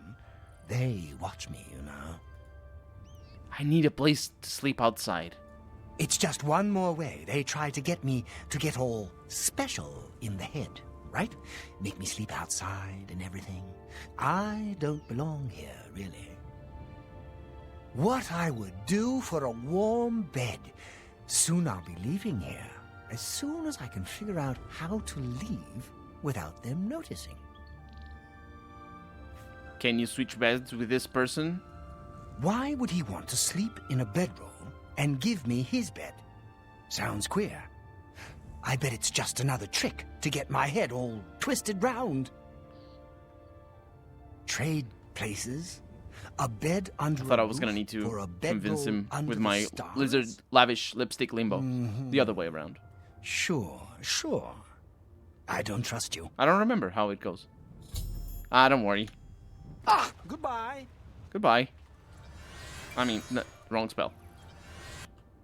they watch me, you know. I need a place to sleep outside. It's just one more way they try to get me to get all special in the head, right? Make me sleep outside and everything. I don't belong here, really. What I would do for a warm bed. Soon I'll be leaving here. As soon as I can figure out how to leave without them noticing. Can you switch beds with this person? Why would he want to sleep in a bedroll and give me his bed? Sounds queer. I bet it's just another trick to get my head all twisted round. Trade places? A bed under I thought a I was gonna roof need to for a convince bedroll him under with the my stars? lizard lavish lipstick limbo. The other way around. Sure. I don't trust you. I don't remember how it goes. Don't worry. Goodbye. Goodbye. I mean, wrong spell.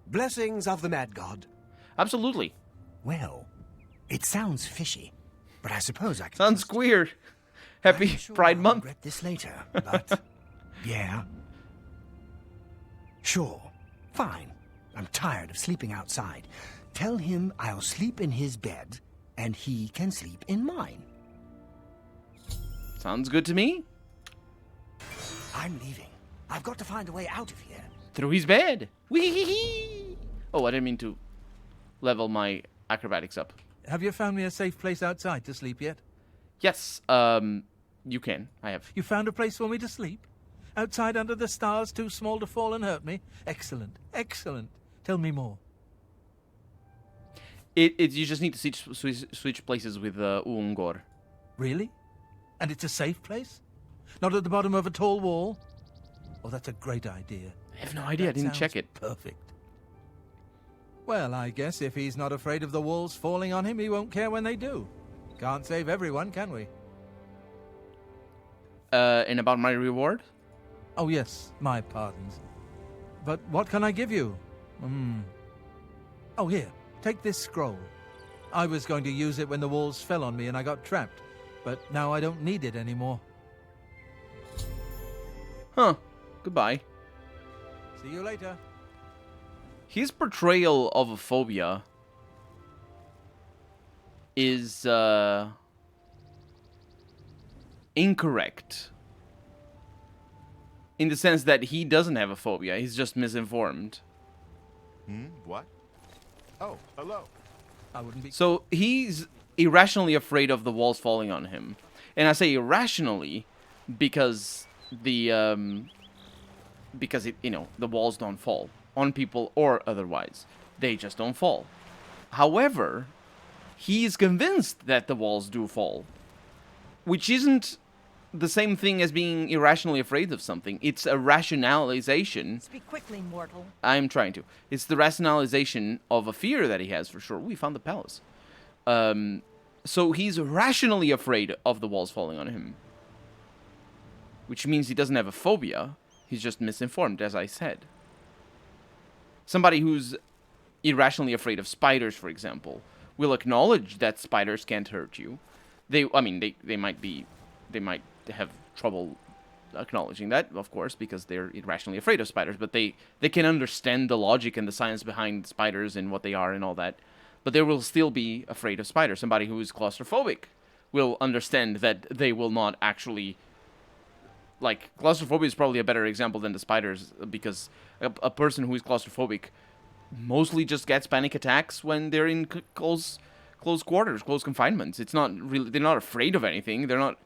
Blessings of the Mad God. Absolutely. Well, it sounds fishy, but I suppose I can. Sounds trust you. queer. Happy I'm sure Pride I'll Month. regret this later, but yeah. Sure. Fine. I'm tired of sleeping outside. Tell him I'll sleep in his bed, and he can sleep in mine. Sounds good to me. I'm leaving. I've got to find a way out of here. Through his bed. Wee. Oh, I didn't mean to level my acrobatics up. Have you found me a safe place outside to sleep yet? Yes, you can. I have. You found a place for me to sleep? Outside under the stars, too small to fall and hurt me? Excellent. Tell me more. You just need to switch places with Ungor. Really? And it's a safe place? Not at the bottom of a tall wall? Oh, that's a great idea. I have no idea. I didn't check sounds it. Perfect. Well, I guess if he's not afraid of the walls falling on him, he won't care when they do. Can't save everyone, can we? And about my reward? Oh, yes, my pardons. But what can I give you? Oh, here. Take this scroll. I was going to use it when the walls fell on me and I got trapped. But now I don't need it anymore. Huh. Goodbye. See you later. His portrayal of a phobia is incorrect. In the sense that he doesn't have a phobia, he's just misinformed. What? Oh, hello. I wouldn't be... So he's irrationally afraid of the walls falling on him. And I say irrationally because the walls don't fall on people or otherwise. They just don't fall. However, he is convinced that the walls do fall, which isn't the same thing as being irrationally afraid of something. It's a rationalization. Speak quickly, mortal. I'm trying to. It's the rationalization of a fear that he has, for sure. We found the palace. So he's rationally afraid of the walls falling on him, which means he doesn't have a phobia. He's just misinformed, as I said. Somebody who's irrationally afraid of spiders, for example, will acknowledge that spiders can't hurt you. They might have trouble acknowledging that, of course, because they're irrationally afraid of spiders, but they can understand the logic and the science behind spiders and what they are and all that. But they will still be afraid of spiders. Somebody who is claustrophobic will understand that they will not actually... Like, claustrophobia is probably a better example than the spiders, because a person who is claustrophobic mostly just gets panic attacks when they're in close quarters, close confinements. It's not really... They're not afraid of anything. They're not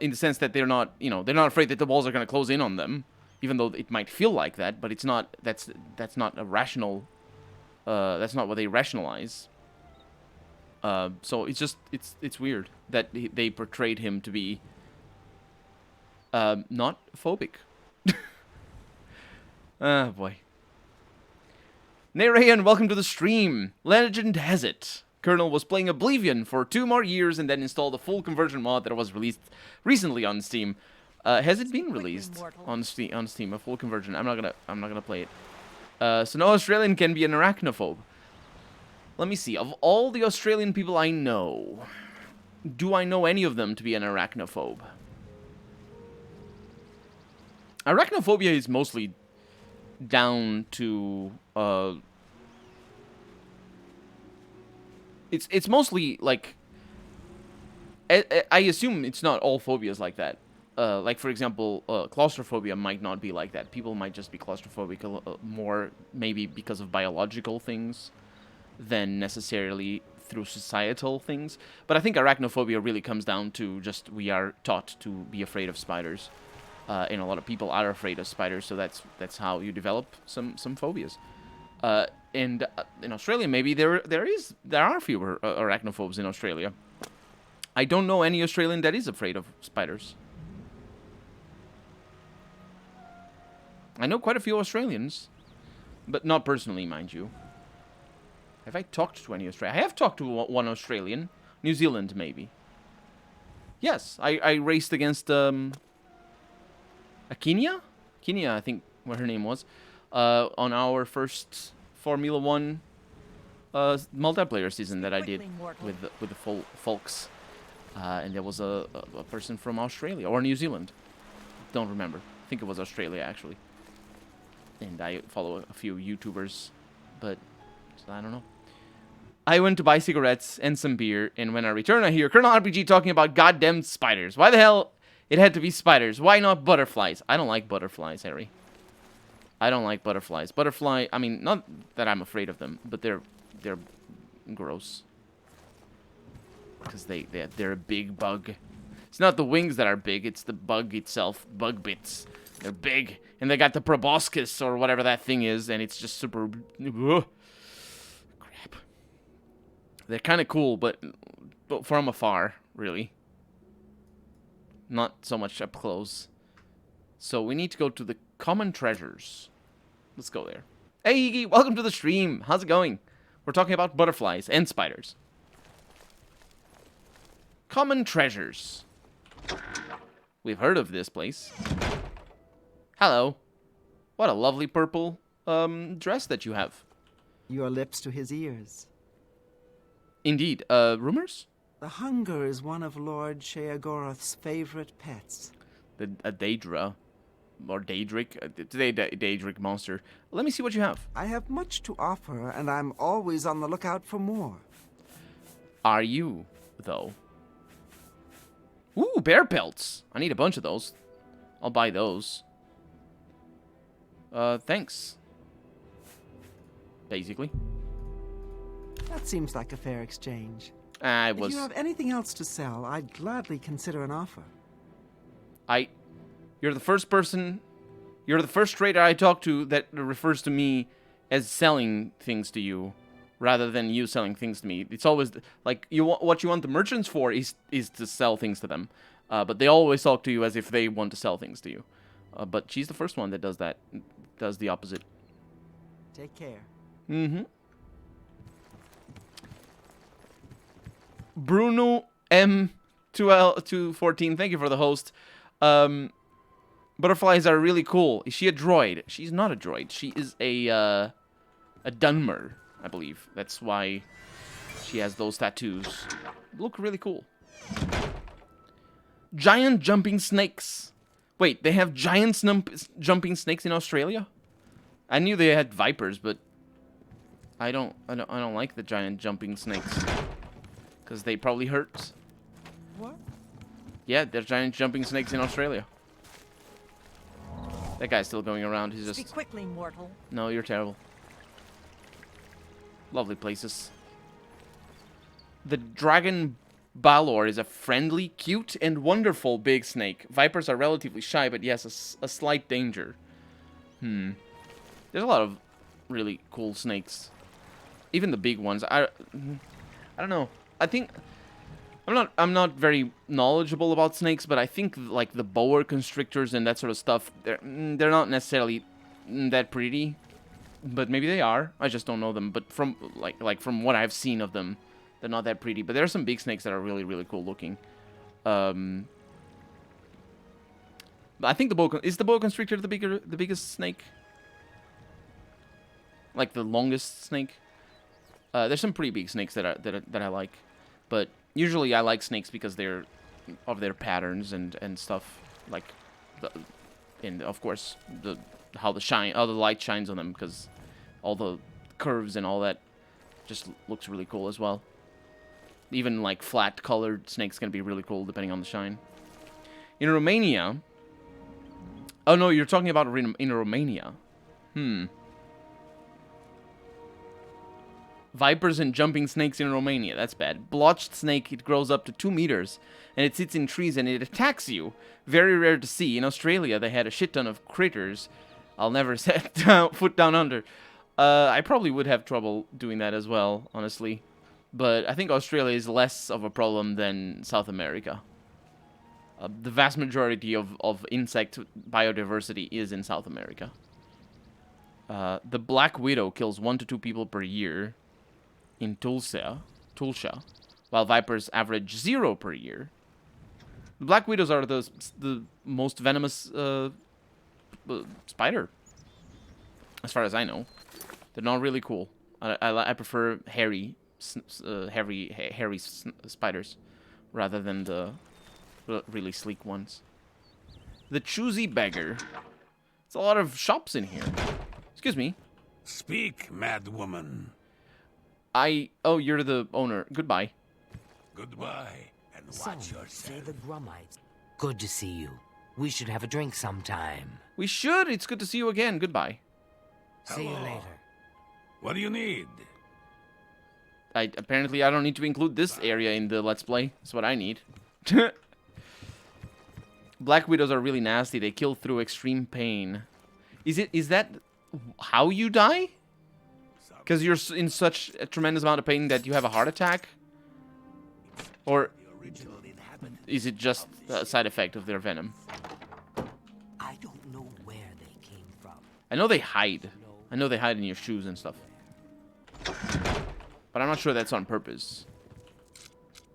in the sense that they're not afraid that the walls are going to close in on them, even though it might feel like that, but it's not. That's not a rational. That's not what they rationalize. So it's weird that they portrayed him to be not phobic. Ah, boy. Narayan, welcome to the stream. Legend has it, Colonel was playing Oblivion for 2 more years and then installed a full conversion mod that was released recently on Steam. Has it been released on Steam? A full conversion? I'm not gonna play it. So no Australian can be an arachnophobe. Let me see. Of all the Australian people I know, do I know any of them to be an arachnophobe? Arachnophobia is mostly down to it's mostly like I assume it's not all phobias like that. Like for example, claustrophobia might not be like that. People might just be claustrophobic more maybe because of biological things than necessarily through societal things. But I think arachnophobia really comes down to just we are taught to be afraid of spiders. And a lot of people are afraid of spiders, so that's how you develop some phobias. And in Australia, maybe there are fewer arachnophobes in Australia. I don't know any Australian that is afraid of spiders. I know quite a few Australians, but not personally, mind you. Have I talked to any Australian? I have talked to one Australian. New Zealand, maybe. Yes, I raced against Kenya, I think what her name was, on our first Formula 1 multiplayer season that I did with the folks. And there was a person from Australia or New Zealand. Don't remember. I think it was Australia, actually. And I follow a few YouTubers, but I don't know. I went to buy cigarettes and some beer, and when I return, I hear Colonel RPG talking about goddamn spiders. Why the hell it had to be spiders? Why not butterflies? I don't like butterflies, Harry. I don't like butterflies. I mean, not that I'm afraid of them, but they're gross. Because they're a big bug. It's not the wings that are big, it's the bug itself. Bug bits. They're big. And they got the proboscis or whatever that thing is, and it's just super... Ugh. Crap. They're kind of cool, but from afar, really. Not so much up close. So we need to go to the common treasures. Let's go there. Hey, Iggy, welcome to the stream. How's it going? We're talking about butterflies and spiders. Common treasures. We've heard of this place. Hello. What a lovely purple dress that you have. Your lips to his ears. Indeed. Rumors? The hunger is one of Lord Sheogorath's favorite pets. A Daedra. Or Daedric. Daedric monster. Let me see what you have. I have much to offer, and I'm always on the lookout for more. Are you, though? Ooh, bear pelts. I need a bunch of those. I'll buy those. Thanks. Basically. That seems like a fair exchange. If If you have anything else to sell, I'd gladly consider an offer. You're the first person... You're the first trader I talk to that refers to me as selling things to you, rather than you selling things to me. It's always... Like, what you want the merchants for is to sell things to them. But they always talk to you as if they want to sell things to you. But she's the first one that does that. Does the opposite. Take care. Mm-hmm. Bruno M214, thank you for the host. Butterflies are really cool. Is she a droid? She's not a droid. She is a Dunmer, I believe. That's why she has those tattoos. Look really cool. Giant jumping snakes. Wait, they have giant jumping snakes in Australia? I knew they had vipers, but I don't like the giant jumping snakes. Because they probably hurt. What? Yeah, there's giant jumping snakes in Australia. That guy's still going around. He's just... Speak quickly, mortal. No, you're terrible. Lovely places. The Dragon Balor is a friendly, cute, and wonderful big snake. Vipers are relatively shy, but yes, a slight danger. There's a lot of really cool snakes. Even the big ones. I don't know. I think... I'm not very knowledgeable about snakes, but I think like the boa constrictors and that sort of stuff, they're not necessarily that pretty, but maybe they are. I just don't know them. But from from what I've seen of them, they're not that pretty. But there are some big snakes that are really, really cool looking. But I think is the boa constrictor the biggest snake? Like the longest snake? There's some pretty big snakes that I like, but usually I like snakes because they're of their patterns and stuff, like and of course how the light shines on them, because all the curves and all that just looks really cool as well. Even like flat colored snakes can be really cool depending on the shine. In Romania, oh no, you're talking about in Romania. Vipers and jumping snakes in Romania. That's bad. Blotched snake, it grows up to 2 meters, and it sits in trees and it attacks you. Very rare to see. In Australia, they had a shit ton of critters. I'll never set foot down under. I probably would have trouble doing that as well, honestly. But I think Australia is less of a problem than South America. The vast majority of insect biodiversity is in South America. The Black Widow kills 1 to 2 people per year in Tulsa, while vipers average 0 per year. The Black Widows are the most venomous spider, as far as I know. They're not really cool. I prefer hairy spiders rather than the really sleek ones. The Choosy Beggar. There's a lot of shops in here. Excuse me. Speak, madwoman. Oh, you're the owner. Goodbye. Goodbye, and watch yourself. Say the Grummites. Good to see you. We should have a drink sometime. We should. It's good to see you again. Goodbye. See you Hello. later. What do you need? Apparently I don't need to include this area in the Let's Play. That's what I need. Black Widows are really nasty. They kill through extreme pain. Is that how you die? Because you're in such a tremendous amount of pain that you have a heart attack? Or is it just a side effect of their venom? I don't know where they came from. I know they hide. I know they hide in your shoes and stuff. But I'm not sure that's on purpose.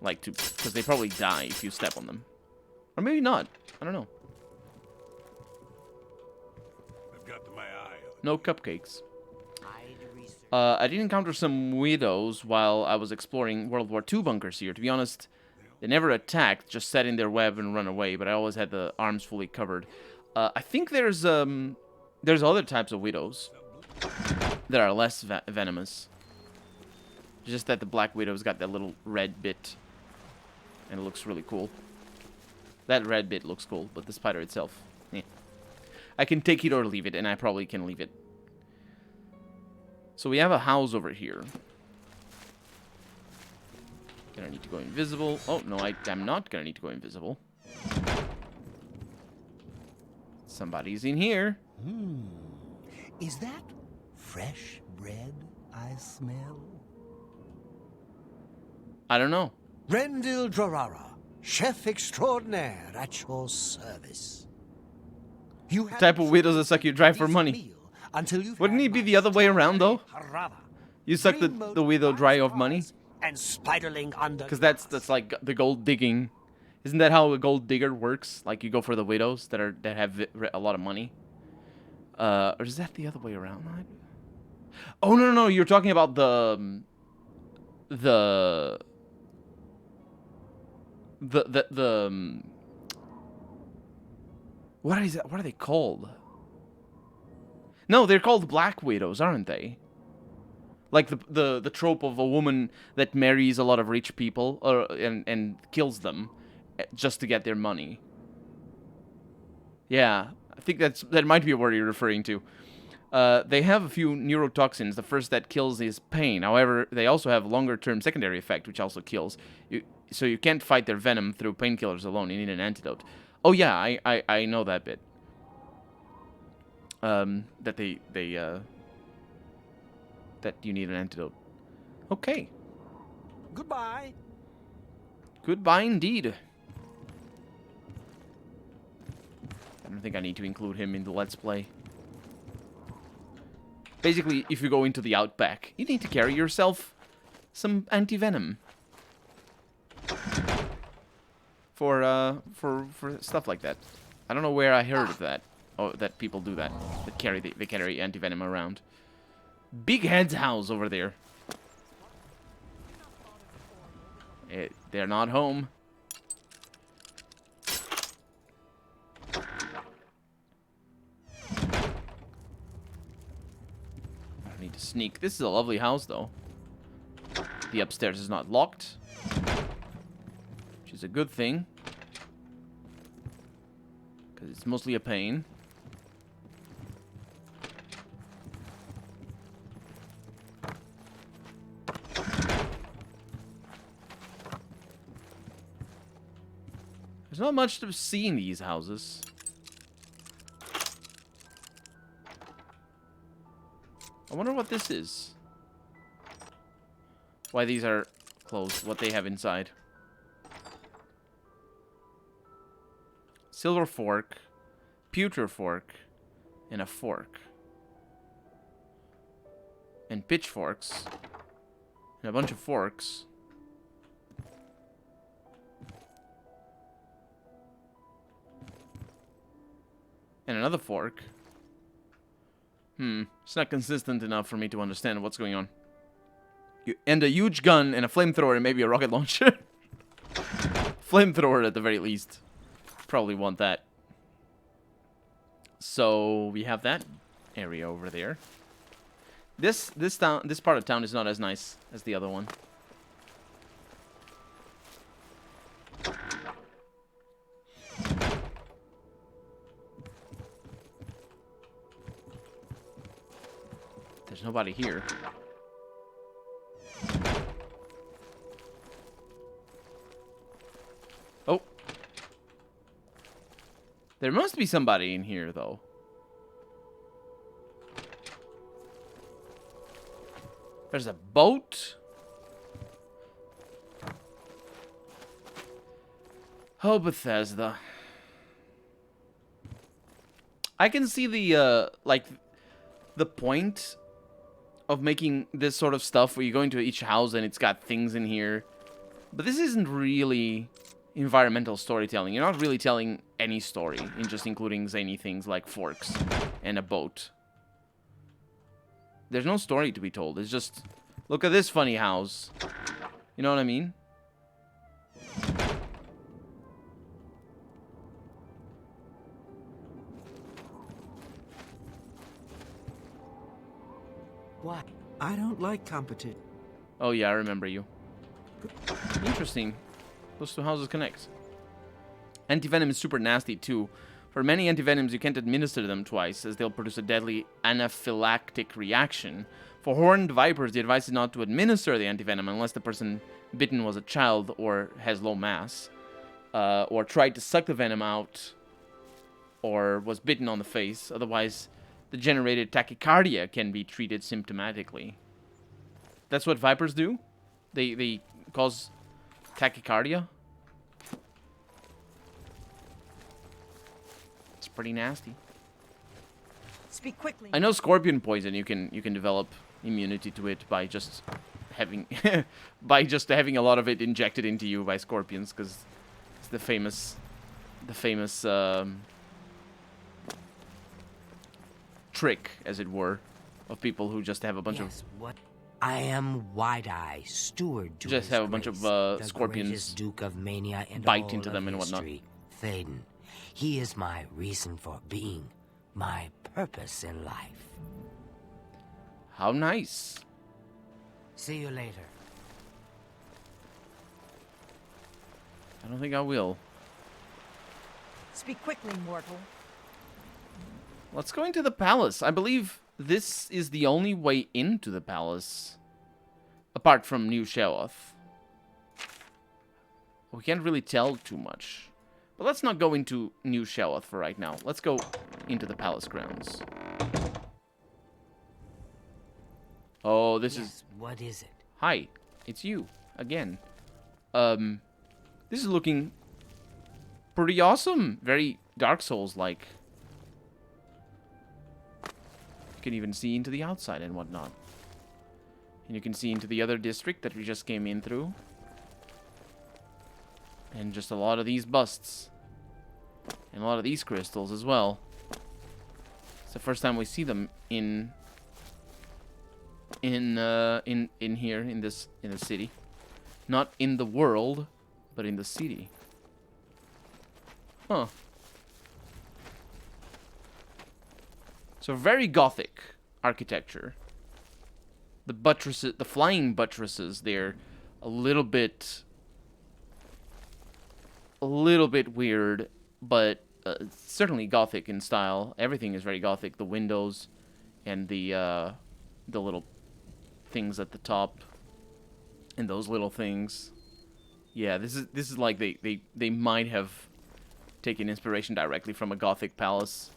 Like, because they probably die if you step on them. Or maybe not. I don't know. I've got my No cupcakes. I did encounter some widows while I was exploring World War II bunkers here. To be honest, they never attacked, just sat in their web and run away, but I always had the arms fully covered. I think there's other types of widows that are less venomous. Just that the Black Widow's got that little red bit, and it looks really cool. That red bit looks cool, but the spider itself, yeah. I can take it or leave it, and I probably can leave it. So we have a house over here. Gonna need to go invisible. Oh, no, I'm not gonna need to go invisible. Somebody's in here. Is that fresh bread I smell? I don't know. Rendil Drarara, chef extraordinaire at your service. You The type of widows that suck you dry for money. Wouldn't he be the other way around, though? You suck the widow dry of money? And spiderling under. Because that's like the gold digging. Isn't that how a gold digger works? Like you go for the widows that have a lot of money. Or is that the other way around? Oh no, you're talking about the what is that? What are they called? No, they're called Black Widows, aren't they? Like the trope of a woman that marries a lot of rich people and kills them just to get their money. Yeah, I think that might be what you're referring to. They have a few neurotoxins. The first that kills is pain. However, they also have longer-term secondary effect, which also kills. So you can't fight their venom through painkillers alone. You need an antidote. Oh yeah, I know that bit. That that you need an antidote. Okay. Goodbye. Goodbye indeed. I don't think I need to include him in the Let's Play. Basically, if you go into the Outback, you need to carry yourself some anti-venom. For stuff like that. I don't know where I heard of that. Oh, that people do that. They carry anti-venom around. Big Head's house over there. They're not home. I need to sneak. This is a lovely house, though. The upstairs is not locked, which is a good thing, because it's mostly a pain. There's not much to see in these houses. I wonder what this is. Why these are closed, what they have inside. Silver fork, pewter fork, and a fork. And pitchforks. And a bunch of forks. And another fork. It's not consistent enough for me to understand what's going on. And a huge gun and a flamethrower and maybe a rocket launcher. Flamethrower at the very least. Probably want that. So we have that area over there. This part of town is not as nice as the other one. There's nobody here. Oh. There must be somebody in here, though. There's a boat. Oh, Bethesda. I can see the, like, the point of making this sort of stuff where you go into each house and it's got things in here. But this isn't really environmental storytelling. You're not really telling any story in just including zany things like forks and a boat. there's no story to be told. It's just, look at this funny house. You know what I mean? What? I don't like competition. Oh yeah, I remember you. Interesting. Those two houses connect. Antivenom is super nasty too. For many antivenoms, you can't administer them twice, as they'll produce a deadly anaphylactic reaction. For horned vipers, the advice is not to administer the antivenom unless the person bitten was a child or has low mass, or tried to suck the venom out, or was bitten on the face. Otherwise, the generated tachycardia can be treated symptomatically. That's what vipers do? They cause tachycardia? It's pretty nasty. Speak quickly. I know scorpion poison you can develop immunity to it by just having having a lot of it injected into you by scorpions, because it's the famous trick, as it were, of people who just have a bunch of what? I am Wide-Eye, steward to just his have a bunch of grace, the scorpions greatest Duke of Mania and bite all into of them and whatnot. history, Thaden. He is my reason for being, my purpose in life. How nice. See you later. I don't think I will. Speak quickly, mortal. Let's go into the palace. I believe this is the only way into the palace, apart from New Sheoth. We can't really tell too much. But let's not go into New Sheoth for right now. Let's go into the palace grounds. Oh, this is... What is it? Hi, it's you, again. This is looking pretty awesome. Very Dark Souls-like. You can even see into the outside and whatnot. And you can see into the other district that we just came in through. And just a lot of these busts. And a lot of these crystals as well. It's the first time we see them in here in the city. Not in the world, but in the city. Huh. So very gothic architecture. The buttresses, the flying buttresses, they're a little bit weird, but certainly gothic in style. Everything is very gothic. The windows and the little things at the top, and those little things. Yeah, this is like they might have taken inspiration directly from a gothic palace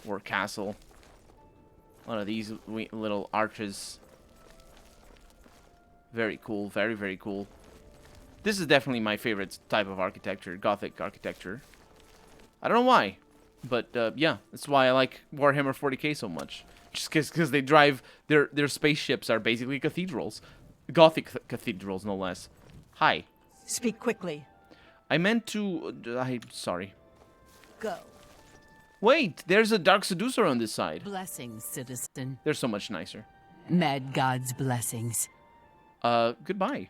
or castle. A lot of these little arches. Very cool. Very, very cool. This is definitely my favorite type of architecture. Gothic architecture. I don't know why. But, yeah. That's why I like Warhammer 40k so much. Just because they drive... Their spaceships are basically cathedrals. Gothic cathedrals, no less. Hi. Speak quickly. I meant to... I'm sorry. Go. Wait, there's a Dark Seducer on this side. Blessings, citizen. They're so much nicer. Mad God's blessings. Goodbye.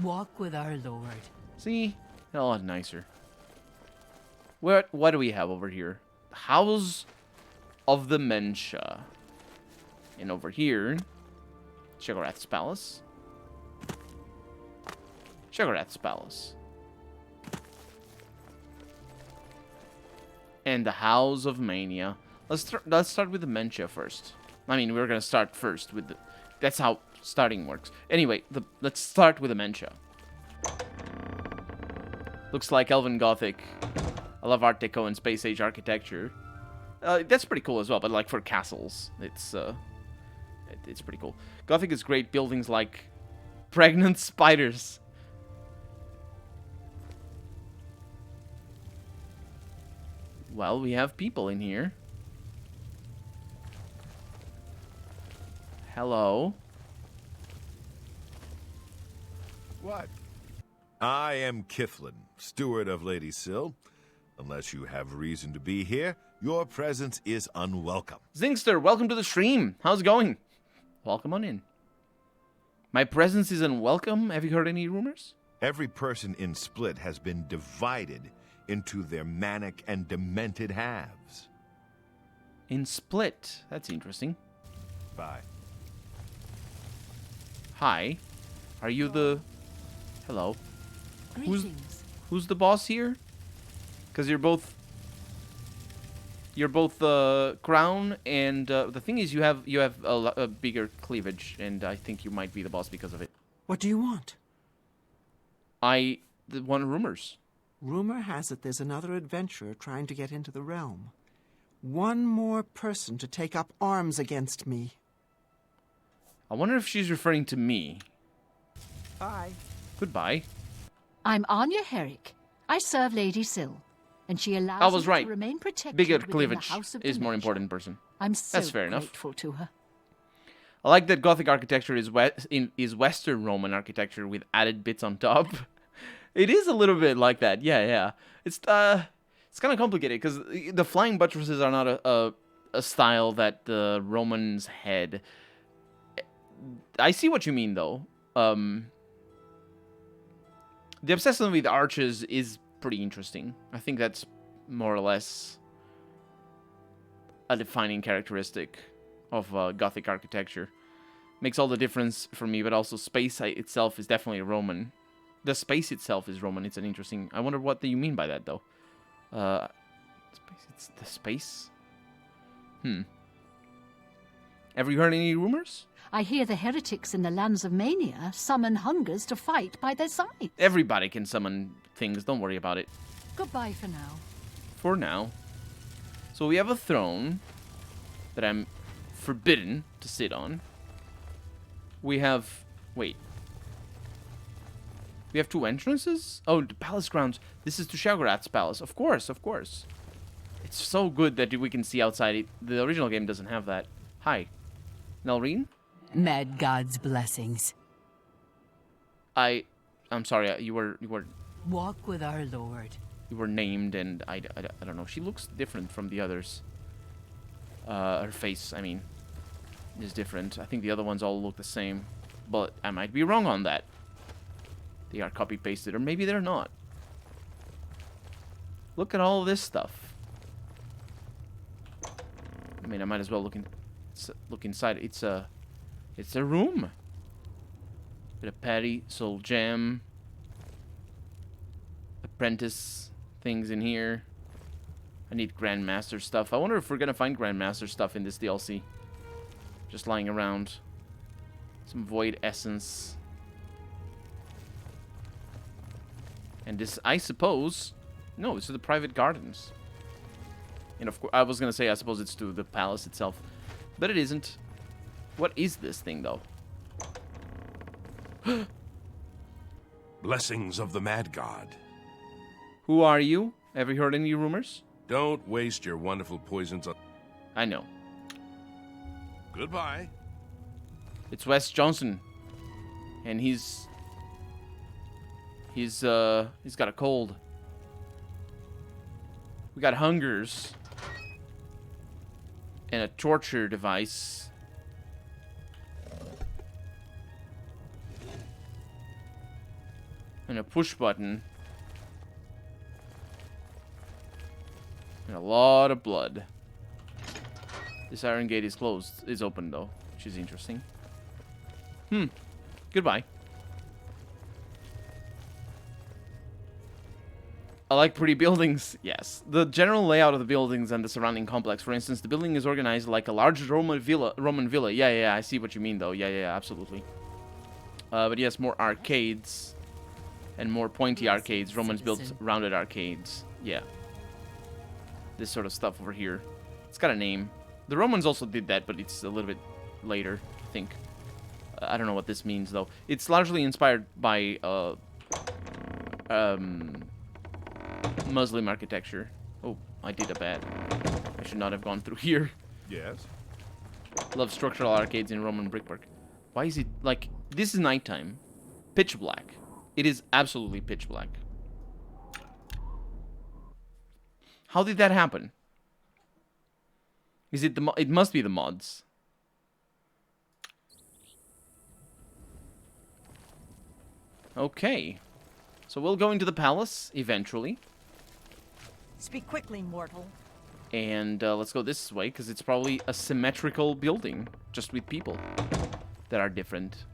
Walk with our Lord. See? A lot nicer. What do we have over here? House of the Mensha. And over here, Sheogorath's Palace. Sheogorath's Palace. And the House of Mania. Let's start with the Mensha first. I mean, we're gonna start first with the... That's how starting works. Anyway, let's start with the Mensha. Looks like Elven Gothic. I love Art Deco and Space Age architecture. That's pretty cool as well, but like for castles, it's pretty cool. Gothic is great. Buildings like pregnant spiders. Well, we have people in here. Hello. What? I am Kiflin, steward of Lady Syl. Unless you have reason to be here, your presence is unwelcome. Zingster, welcome to the stream. How's it going? Welcome on in. My presence is unwelcome. Have you heard any rumors? Every person in Split has been divided into their manic and demented halves. In Split. That's interesting. Bye. Hi. Are you the... Hello. Greetings. Who's the boss here? Because you're both crown, and the thing is, you have a bigger cleavage, and I think you might be the boss because of it. What do you want? I want rumors. Rumor has it there's another adventurer trying to get into the realm. One more person to take up arms against me. I wonder if she's referring to me. Bye. Goodbye. I'm Anya Herrick. I serve Lady Syl, and she allows I was me right. to remain protected Bigger within the cleavage House of is more Dementia. important person. I'm so That's fair enough. grateful to her. I like that Gothic architecture is Western Roman architecture with added bits on top. It is a little bit like that. Yeah. It's kind of complicated because the flying buttresses are not a style that the Romans had. I see what you mean, though. The obsession with arches is pretty interesting. I think that's more or less a defining characteristic of Gothic architecture. Makes all the difference for me, but also space itself is definitely Roman. The space itself is Roman. It's an interesting... I wonder what you mean by that, though. It's the space? Have you heard any rumors? I hear the heretics in the lands of Mania summon hungers to fight by their side. Everybody can summon things. Don't worry about it. Goodbye for now. For now. So we have a throne that I'm forbidden to sit on. We have... Wait. We have two entrances? Oh, the palace grounds. This is to Shagrat's palace. Of course. It's so good that we can see outside it. The original game doesn't have that. Hi. Nelrine? Mad God's blessings. I'm sorry. You were Walk with our Lord. you were named, and I don't know. She looks different from the others. Her face, I mean, is different. I think the other ones all look the same, but I might be wrong on that. They are copy-pasted, or maybe they're not. Look at all this stuff. I mean, I might as well look inside. It's a room. Bit of patty, soul jam, apprentice things in here. I need Grandmaster stuff. I wonder if we're gonna find Grandmaster stuff in this DLC. Just lying around. Some Void Essence. And this, I suppose... No, it's to the private gardens. And of course, I was gonna say, I suppose it's to the palace itself. But it isn't. What is this thing, though? Blessings of the Mad God. Who are you? Have you heard any rumors? Don't waste your wonderful poisons on... I know. Goodbye. It's Wes Johnson. And he's got a cold. We got hungers. And a torture device. And a push button. And a lot of blood. This iron gate is closed. Is open though, which is interesting. Goodbye. I like pretty buildings. Yes. The general layout of the buildings and the surrounding complex. For instance, the building is organized like a large Roman villa. Yeah, I see what you mean though. Yeah, absolutely. But yes, more arcades. And more pointy arcades. Romans built rounded arcades. Yeah. This sort of stuff over here. It's got a name. The Romans also did that, but it's a little bit later, I think. I don't know what this means, though. It's largely inspired by Muslim architecture. Oh, I did a bad. I should not have gone through here. Yes? Love structural arcades in Roman brickwork. Why is it, like, this is nighttime. Pitch black. It is absolutely pitch black. How did that happen? Is it it must be the mods. Okay. So we'll go into the palace eventually. Speak quickly, mortal. And let's go this way, because it's probably a symmetrical building, just with people that are different.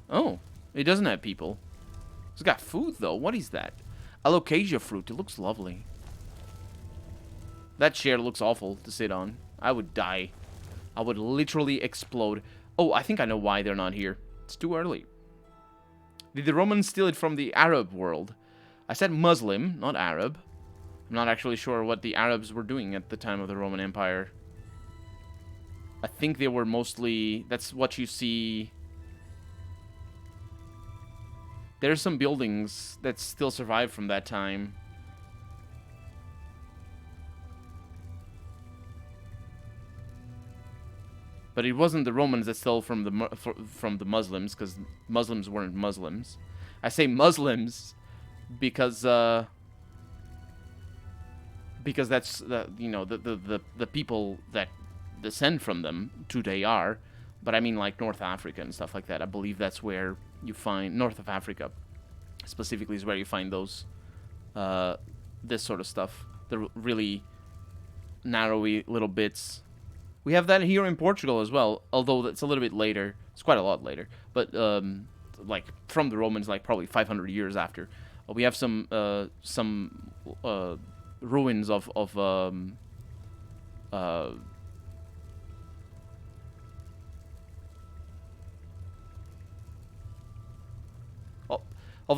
Oh, it doesn't have people. It's got food, though. What is that? Alocasia fruit. It looks lovely. That chair looks awful to sit on. I would die. I would literally explode. Oh, I think I know why they're not here. It's too early. Did the Romans steal it from the Arab world? I said Muslim, not Arab. I'm not actually sure what the Arabs were doing at the time of the Roman Empire. I think they were mostly... That's what you see... There's some buildings that still survive from that time. But it wasn't the Romans that stole from the Muslims, because Muslims weren't Muslims. I say Muslims because that's the people that descend from them today are. But I mean like North Africa and stuff like that. I believe that's where you find North of Africa specifically is where you find those this sort of stuff. The really narrowy little bits. We have that here in Portugal as well, although it's a little bit later. It's quite a lot later, but like from the Romans, like probably 500 years after. We have some ruins of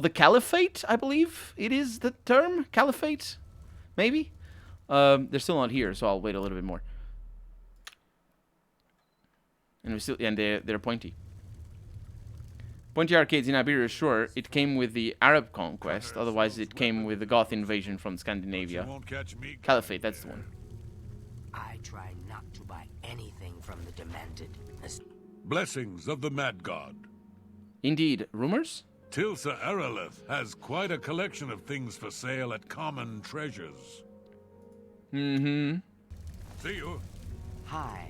the Caliphate, I believe it is the term Caliphate, maybe. They're still not here, so I'll wait a little bit more. And they're pointy. Pointy arcades in Iberia, sure, it came with the Arab conquest. Otherwise, it came with the Goth invasion from Scandinavia. Caliphate, that's the one. I try not to buy anything from the demented. Blessings of the Mad God. Indeed. Rumors? Tilsa Erelith has quite a collection of things for sale at Common Treasures. Mm-hmm. See you. Hi.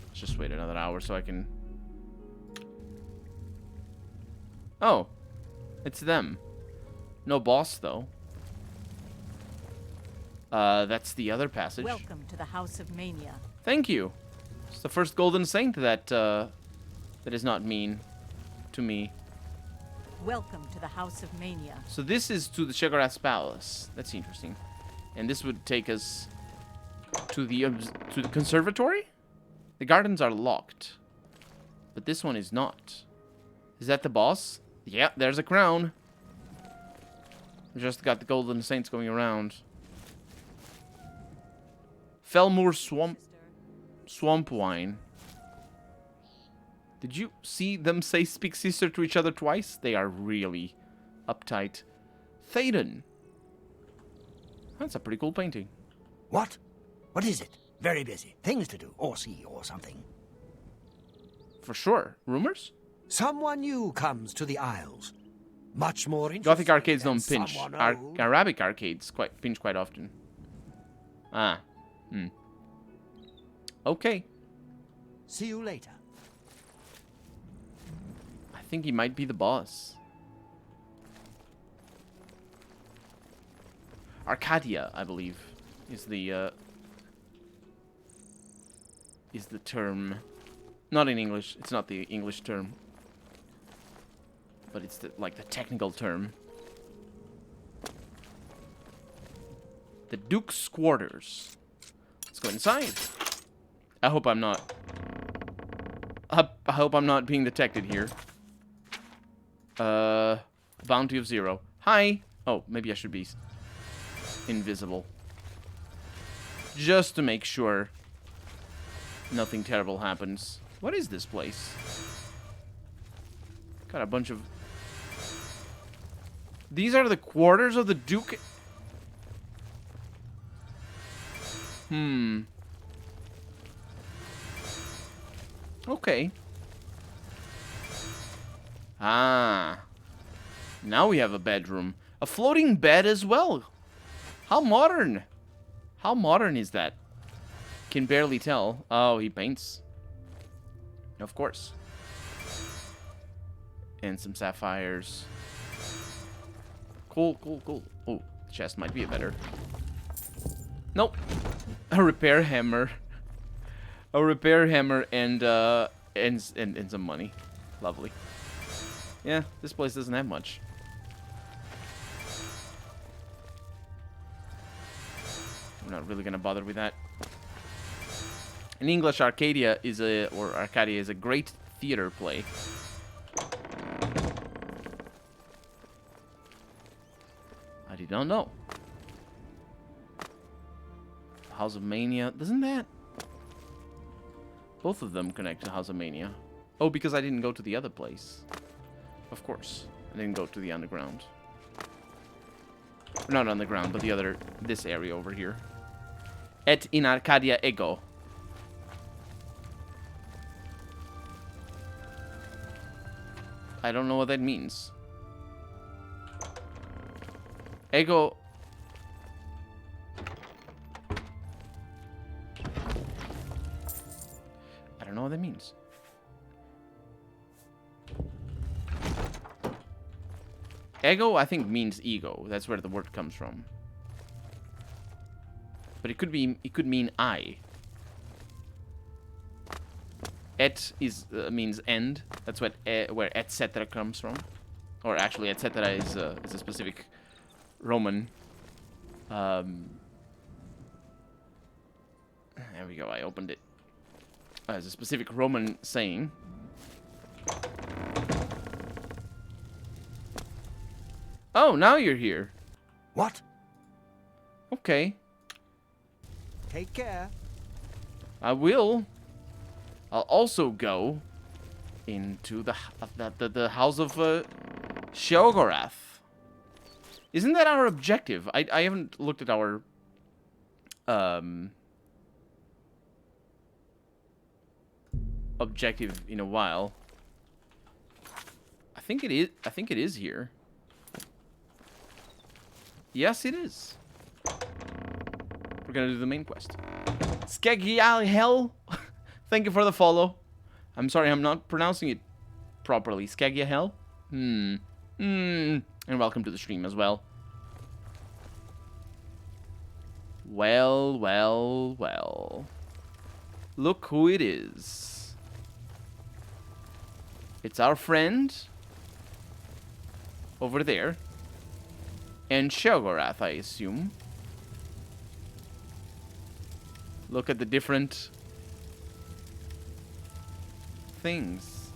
Let's just wait another hour so I can... Oh. It's them. No boss, though. That's the other passage. Welcome to the House of Mania. Thank you. It's the first Golden Saint that, that is not mean to me. Welcome to the House of Mania. So this is to the Shegaras Palace. That's interesting. And this would take us to the conservatory? The gardens are locked. But this one is not. Is that the boss? Yeah, there's a crown. We just got the Golden Saints going around. Felmoor Swamp Wine. Did you see them say speak sister to each other twice? They are really uptight. Thaden. That's a pretty cool painting. What? What is it? Very busy. Things to do, or see, or something. For sure. Rumors? Someone new comes to the Isles. Much more interesting. Gothic arcades than don't pinch. someone old. Arabic arcades pinch quite often. Ah. Okay. See you later. I think he might be the boss. Arcadia, I believe, is the term. Not in English. It's not the English term. But it's like the technical term. The Duke's quarters. Let's go inside. I hope I'm not. I hope I'm not being detected here. Bounty of 0. Hi. Oh, maybe I should be invisible. Just to make sure nothing terrible happens. What is this place? Got a bunch of... These are the quarters of the Duke... Okay. Ah. Now we have a bedroom. A floating bed as well. How modern. How modern is that? can barely tell. Oh, he paints. Of course. And some sapphires. Cool, cool, cool. Oh, chest might be a better. Nope. A repair hammer. A repair hammer and some money. Lovely. Yeah, this place doesn't have much. I'm not really gonna bother with that. In English, Arcadia is a great theater play. I did not know. House of Mania, doesn't that? Both of them connect to House of Mania. Oh, because I didn't go to the other place. Of course, I didn't go to the underground. Not underground, but this area over here. Et in Arcadia ego. I don't know what that means. Ego. I don't know what that means. Ego, I think, means ego. That's where the word comes from. But it could mean I. Et means end. That's what where etc. comes from. Or actually, etc. is a specific Roman. There we go. I opened it. It's a specific Roman saying. Oh, now you're here. What? Okay. Take care. I will. I'll also go into the house of Sheogorath. Isn't that our objective? I haven't looked at our objective in a while. I think it is. I think it is here. Yes, it is. We're gonna do the main quest. Skagiahel, thank you for the follow. I'm sorry, I'm not pronouncing it properly. Skagiahel. And welcome to the stream as well. Well, well, well. Look who it is. It's our friend over there. And Sheogorath, I assume. Look at the different things.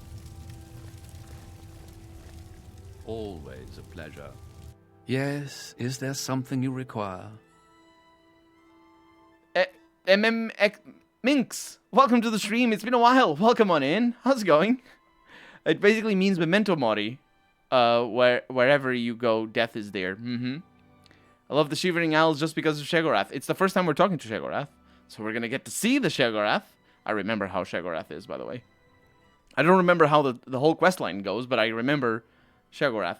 Always a pleasure. Yes, is there something you require? Minx, welcome to the stream. It's been a while. Welcome on in. How's it going? It basically means memento mori. Wherever you go, death is there. I love the Shivering Owls just because of Sheogorath. It's the first time we're talking to Sheogorath, so we're gonna get to see the Sheogorath. I remember how Sheogorath is, by the way. I don't remember how the whole questline goes, but I remember Sheogorath.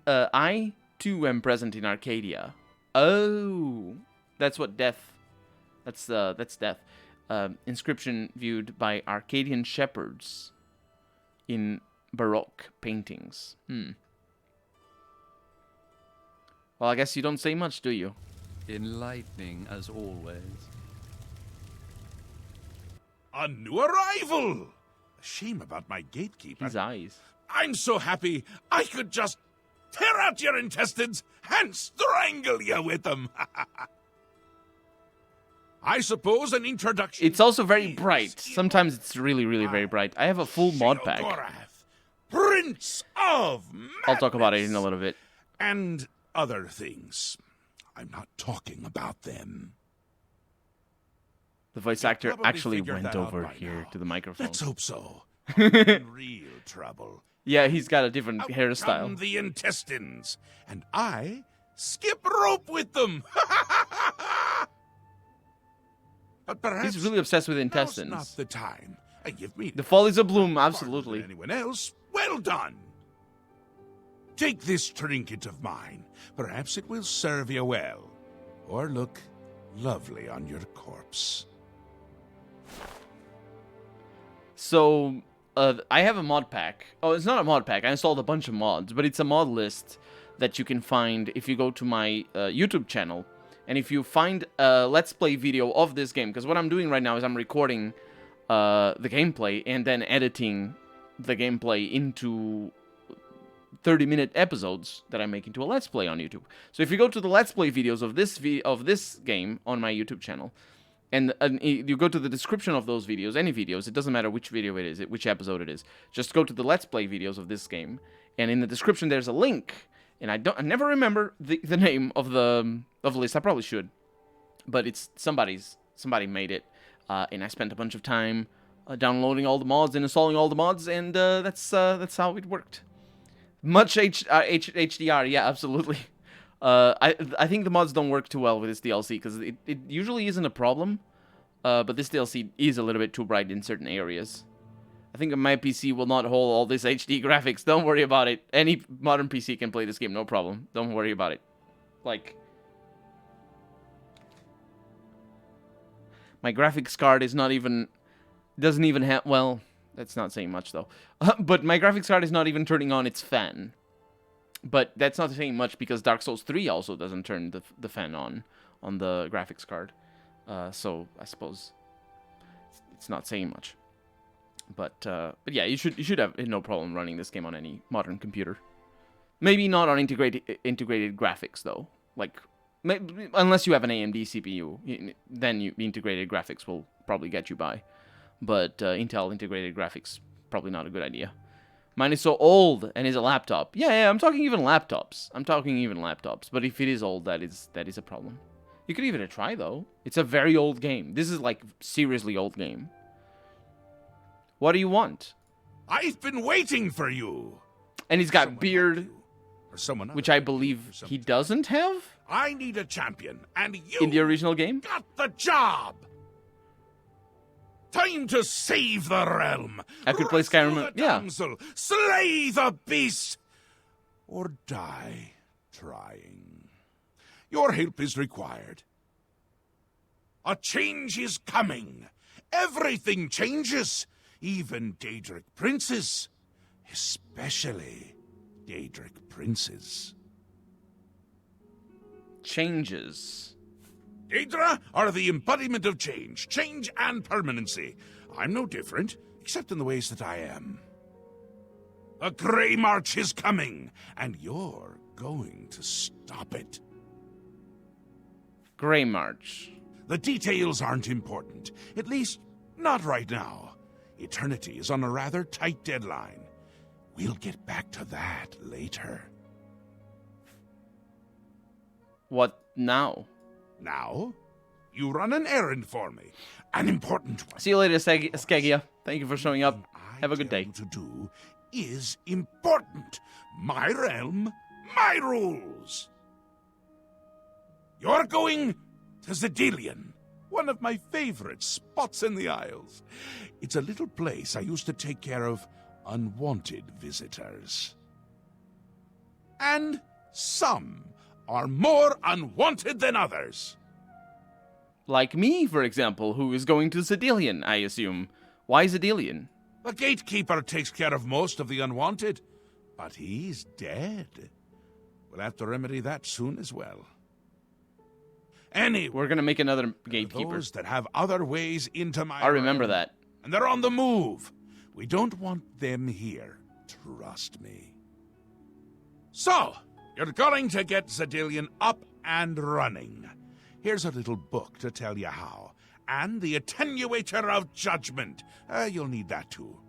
I too am present in Arcadia. Oh, that's what death. That's death. Inscription viewed by Arcadian shepherds in Baroque paintings. Well, I guess you don't say much, do you? Enlightening as always. A new arrival! A shame about my gatekeeper. His eyes. I'm so happy I could just tear out your intestines and strangle you with them. I suppose an introduction. It's also very bright. Sometimes it's really, really very bright. I have a full mod pack. Prince of Madness. I'll talk about it in a little bit. And other things. I'm not talking about them. The voice actor probably actually figured went that out over by here now. to the microphone. Let's hope so. I'm in real trouble. Yeah, he's got a different Out hairstyle. come the intestines, and I skip rope with them. But perhaps He's really obsessed with intestines. now's not the time. Give me The Follies of Bloom, farther absolutely. than anyone else. Well done. Take this trinket of mine. Perhaps it will serve you well, or look lovely on your corpse. So, I have a mod pack. Oh, it's not a mod pack. I installed a bunch of mods, but it's a mod list that you can find if you go to my YouTube channel. And if you find a Let's Play video of this game, because what I'm doing right now is I'm recording the gameplay and then editing the gameplay into 30-minute episodes that I make into a Let's Play on YouTube. So if you go to the Let's Play videos of this game on my YouTube channel, and you go to the description of those videos, any videos, it doesn't matter which video it is, which episode it is, just go to the Let's Play videos of this game, and in the description there's a link, and I never remember the name of the list. I probably should, but it's somebody made it, and I spent a bunch of time downloading all the mods and installing all the mods, and that's how it worked. Much HDR, yeah, absolutely. I think the mods don't work too well with this DLC, because it usually isn't a problem, but this DLC is a little bit too bright in certain areas. I think my PC will not hold all this HD graphics. Don't worry about it. Any modern PC can play this game, no problem. Don't worry about it. Like, my graphics card is not even... doesn't even have... well, that's not saying much, though. But my graphics card is not even turning on its fan. But that's not saying much, because Dark Souls 3 also doesn't turn the fan on the graphics card. So I suppose it's not saying much. But yeah, you should have no problem running this game on any modern computer. Maybe not on integrated graphics, though. Like, unless you have an AMD CPU, then integrated graphics will probably get you by. But Intel integrated graphics, probably not a good idea. Mine is so old and is a laptop. Yeah, I'm talking even laptops. But if it is old, that is a problem. You could give it a try, though. It's a very old game. This is, like, seriously old game. What do you want? I've been waiting for you. And he's got beard, or someone which I believe he doesn't have. I need a champion, and you in the original game got the job. Time to save the realm. I could play Skyrim. The yeah. damsel, slay the beast, or die trying. Your help is required. A change is coming. Everything changes. Even Daedric princes. Especially Daedric princes. Changes. Daedra are the embodiment of change. Change and permanency. I'm no different, except in the ways that I am. The Grey March is coming, and you're going to stop it. Grey March. The details aren't important. At least, not right now. Eternity is on a rather tight deadline. We'll get back to that later. What now? Now, you run an errand for me. An important one. See you later, Skegia. Thank you for showing up. Have a good day. To do is important. My realm, my rules. You're going to Zedilian, one of my favorite spots in the Isles. It's a little place I used to take care of unwanted visitors. And some are more unwanted than others. Like me, for example, who is going to Zedilian, I assume. Why Zedilian? The Gatekeeper takes care of most of the unwanted, but he's dead. We'll have to remedy that soon as well. Anyway, we're gonna make another Gatekeeper. Those that have other ways into my I remember realm, that. And they're on the move. We don't want them here. Trust me. So, you're going to get Zedilian up and running. Here's a little book to tell you how. And the Attenuator of Judgment. You'll need that too.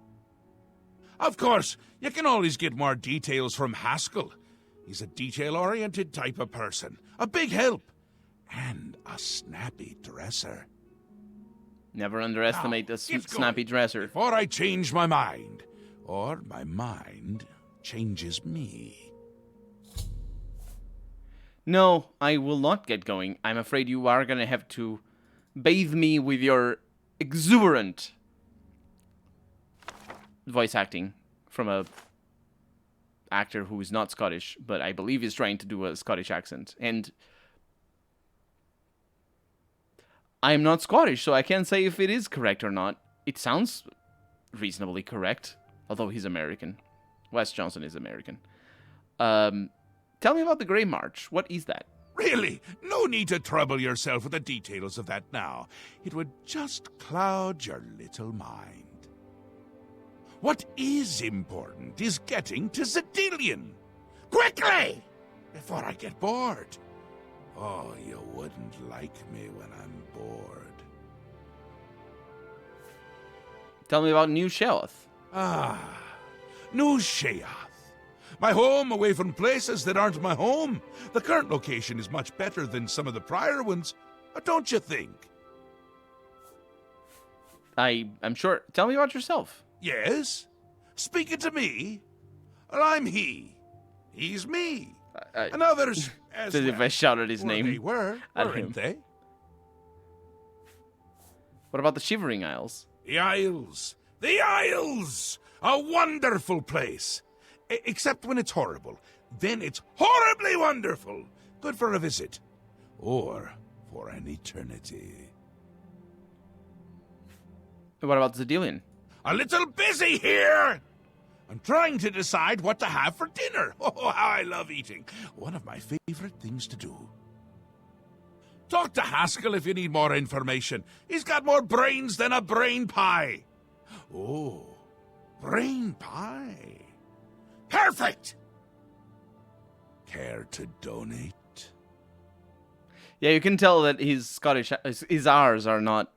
Of course, you can always get more details from Haskell. He's a detail-oriented type of person. A big help. And a snappy dresser. Never underestimate the snappy dresser. Before I change my mind. Or my mind changes me. No, I will not get going. I'm afraid you are gonna have to bathe me with your exuberant voice acting from a actor who is not Scottish, but I believe is trying to do a Scottish accent. And I am not Scottish, so I can't say if it is correct or not. It sounds reasonably correct, although he's American. Wes Johnson is American. Tell me about the Grey March. What is that? Really? No need to trouble yourself with the details of that now. It would just cloud your little mind. What is important is getting to Zedilian. Quickly! Before I get bored. Oh, you wouldn't like me when I'm bored. Tell me about New Sheoth. Ah, New Sheoth. My home away from places that aren't my home. The current location is much better than some of the prior ones, don't you think? I'm sure. Tell me about yourself. Yes? Speaking to me? Well, I'm he. He's me. And others as As well. if I shouted his Or name. They were, at weren't him. they? What about the Shivering Isles? The Isles. The Isles! A wonderful place. Except when it's horrible. Then it's horribly wonderful. Good for a visit. Or for an eternity. What about Zedilian? A little busy here! I'm trying to decide what to have for dinner. Oh, how I love eating. One of my favorite things to do. Talk to Haskell if you need more information. He's got more brains than a brain pie. Oh, brain pie. Perfect! Care to donate? Yeah, you can tell that his Scottish, his R's are not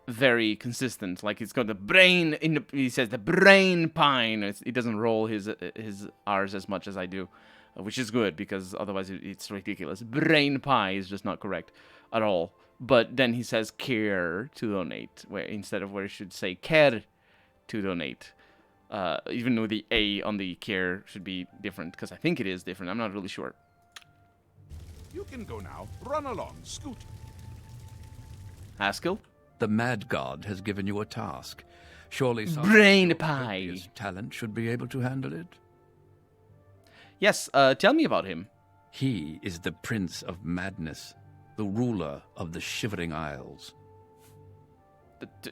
very consistent. Like he's got the brain he says the brain pine. He doesn't roll his R's as much as I do, which is good because otherwise it's ridiculous. Brain pie is just not correct at all. But then he says care to donate, where instead of where it should say care to donate. Even though the A on the care should be different, because I think it is different. I'm not really sure. You can go now. Run along, Scoot. Haskell? The Mad God has given you a task. Surely some Brain pie. talent should be able to handle it. Yes, tell me about him. He is the Prince of Madness, the ruler of the Shivering Isles.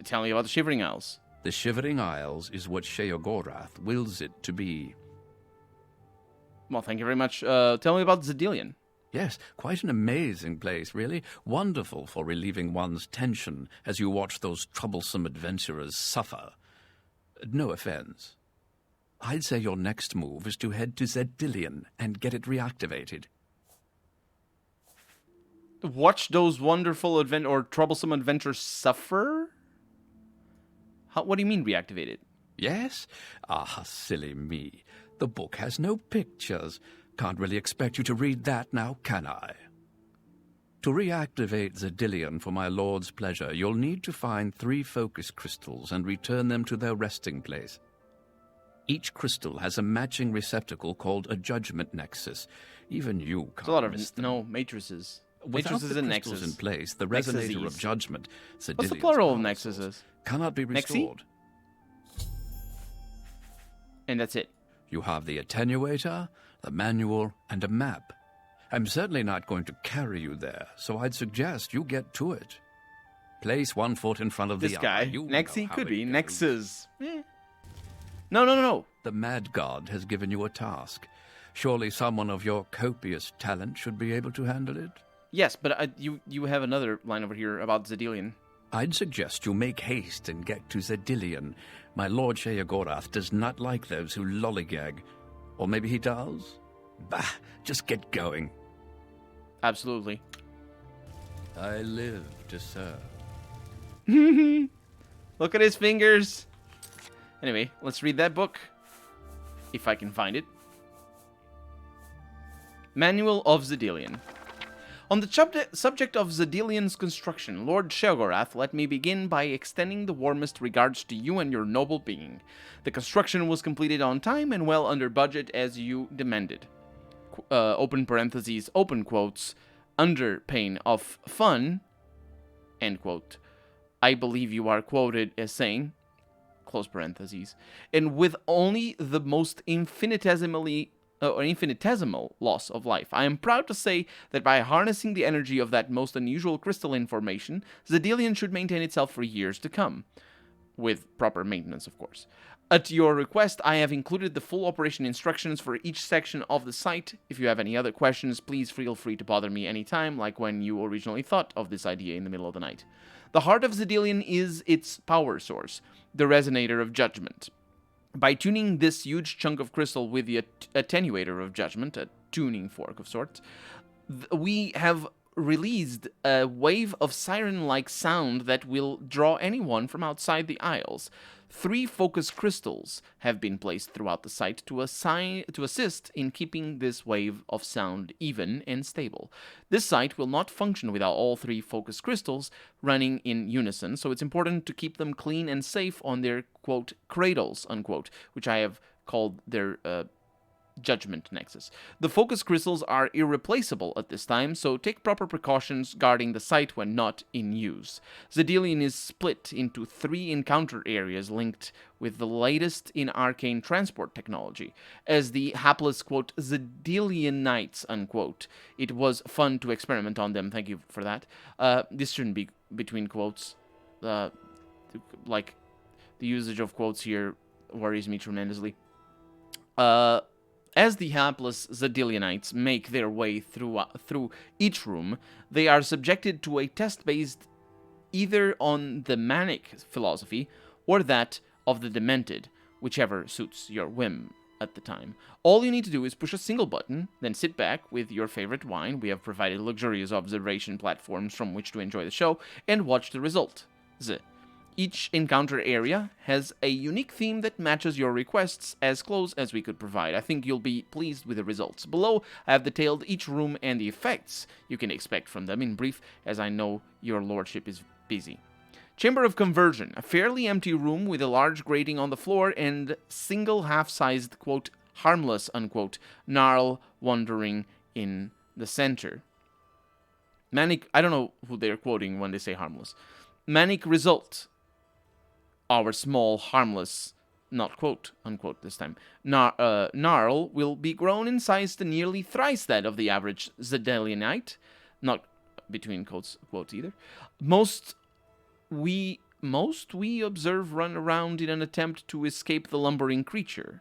Tell me about the Shivering Isles. The Shivering Isles is what Sheogorath wills it to be. Well, thank you very much. Tell me about Zedilian. Yes, quite an amazing place, really. Wonderful for relieving one's tension as you watch those troublesome adventurers suffer. No offense. I'd say your next move is to head to Zedilian and get it reactivated. Watch those wonderful troublesome adventures suffer? What do you mean reactivated? Yes? Ah, silly me. The book has no pictures. Can't really expect you to read that now, can I? To reactivate Zedilian for my lord's pleasure, you'll need to find 3 focus crystals and return them to their resting place. Each crystal has a matching receptacle called a judgment nexus. Even you can't It's a lot of miss them. matrices. Without Matrices the and crystals nexus. in place, the Resonator of Nexuses. Judgment, What's the Zedilian's plural of power nexuses? source, cannot be Nexi? restored. And that's it. You have the attenuator, the manual, and a map. I'm certainly not going to carry you there, so I'd suggest you get to it. Place one foot in front of This the guy. other. You know Nexi how could it be. goes. Nexus. No. The Mad God has given you a task. Surely someone of your copious talent should be able to handle it? Yes, but you have another line over here about Zedilian. I'd suggest you make haste and get to Zedilian. My lord Sheogorath does not like those who lollygag. Or maybe he does? Bah, just get going. Absolutely. I live to serve. Look at his fingers. Anyway, let's read that book. If I can find it. Manual of Zedilian. On the subject of Zedilian's construction, Lord Sheogorath, let me begin by extending the warmest regards to you and your noble being. The construction was completed on time and well under budget as you demanded. Open parentheses, open quotes, under pain of fun, end quote. I believe you are quoted as saying, close parentheses, and with only the most infinitesimal loss of life. I am proud to say that by harnessing the energy of that most unusual crystalline formation, Zedilian should maintain itself for years to come. with proper maintenance, of course. At your request, I have included the full operation instructions for each section of the site. If you have any other questions, please feel free to bother me anytime, like when you originally thought of this idea in the middle of the night. The heart of Xedilian is its power source, the Resonator of Judgment. By tuning this huge chunk of crystal with the Attenuator of Judgment, a tuning fork of sorts, we have released a wave of siren-like sound that will draw anyone from outside the Isles. 3 focus crystals have been placed throughout the site to assist in keeping this wave of sound even and stable. This site will not function without all 3 focus crystals running in unison, so it's important to keep them clean and safe on their, quote, cradles, unquote, which I have called their Judgment Nexus. The focus crystals are irreplaceable at this time, so take proper precautions guarding the site when not in use. Xedilian is split into 3 encounter areas linked with the latest in arcane transport technology. As the hapless, quote, Xedilianites, unquote. It was fun to experiment on them, thank you for that. This shouldn't be between quotes. Like, the usage of quotes here worries me tremendously. As the hapless Xedilianites make their way through each room, they are subjected to a test based either on the manic philosophy or that of the demented, whichever suits your whim at the time. All you need to do is push a single button, then sit back with your favorite wine. We have provided luxurious observation platforms from which to enjoy the show, and watch the result. Each encounter area has a unique theme that matches your requests as close as we could provide. I think you'll be pleased with the results. Below, I have detailed each room and the effects you can expect from them in brief, as I know your lordship is busy. Chamber of Conversion, a fairly empty room with a large grating on the floor and single half-sized, quote, harmless, unquote, gnarl wandering in the center. Manic, I don't know who they're quoting when they say harmless. Manic result. Our small, harmless, not quote, unquote this time, gnarl will be grown in size to nearly thrice that of the average Xedilianite, not between quotes either. Most we observe run around in an attempt to escape the lumbering creature.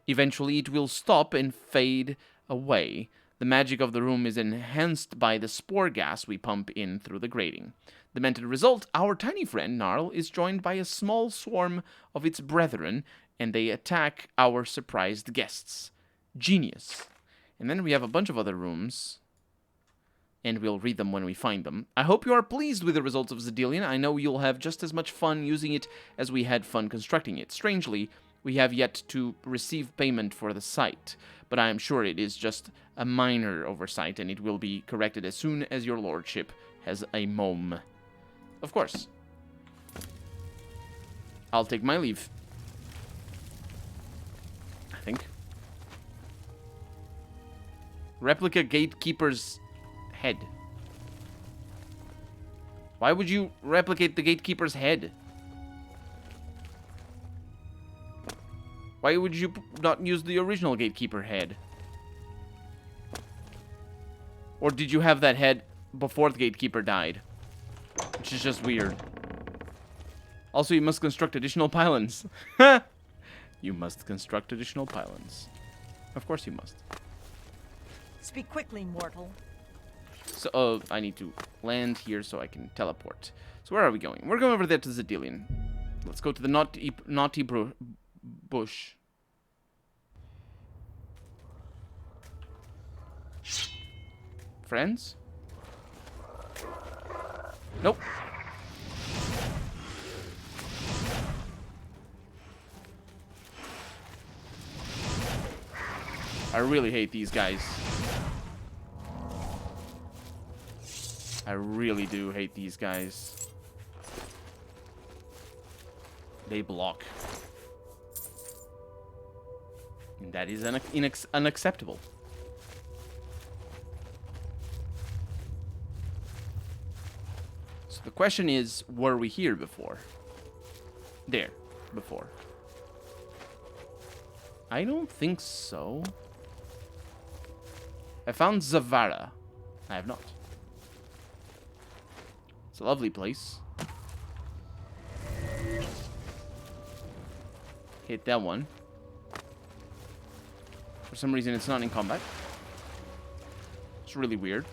Eventually it will stop and fade away. The magic of the room is enhanced by the spore gas we pump in through the grating. The mental result, our tiny friend, Gnarl, is joined by a small swarm of its brethren, and they attack our surprised guests. Genius. And then we have a bunch of other rooms, and we'll read them when we find them. I hope you are pleased with the results of Xedilian. I know you'll have just as much fun using it as we had fun constructing it. Strangely, we have yet to receive payment for the site, but I am sure it is just a minor oversight, and it will be corrected as soon as your lordship has a mom. Of course. I'll take my leave. I think. Replica Gatekeeper's head. Why would you replicate the Gatekeeper's head? Why would you not use the original Gatekeeper head? Or did you have that head before the Gatekeeper died? Which is just weird. Also, you must construct additional pylons. You must construct additional pylons. Of course you must. Speak quickly, mortal. So, I need to land here so I can teleport. So where are we going? We're going over there to Xedilian. Let's go to the naughty bush. Friends? Nope. I really hate these guys. I really do hate these guys. They block. And that is unacceptable. So the question is, were we here before? There, before. I don't think so. I found Zavara. I have not. It's a lovely place. hit that one. For some reason, it's not in combat. It's really weird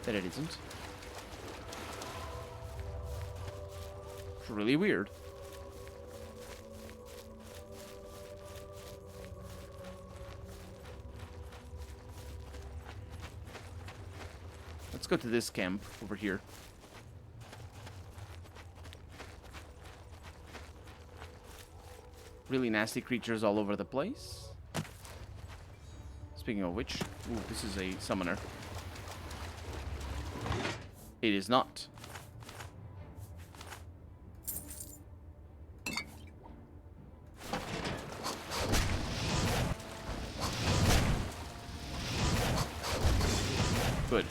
that it isn't. It's really weird. Let's go to this camp over here. Really nasty creatures all over the place. Speaking of which, ooh, this is a summoner. It is not. Good.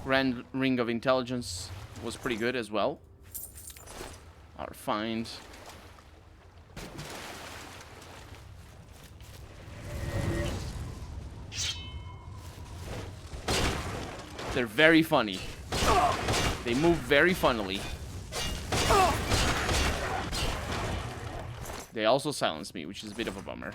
Grand Ring of Intelligence was pretty good as well. Our find. They're very funny. They move very funnily. They also silence me, which is a bit of a bummer.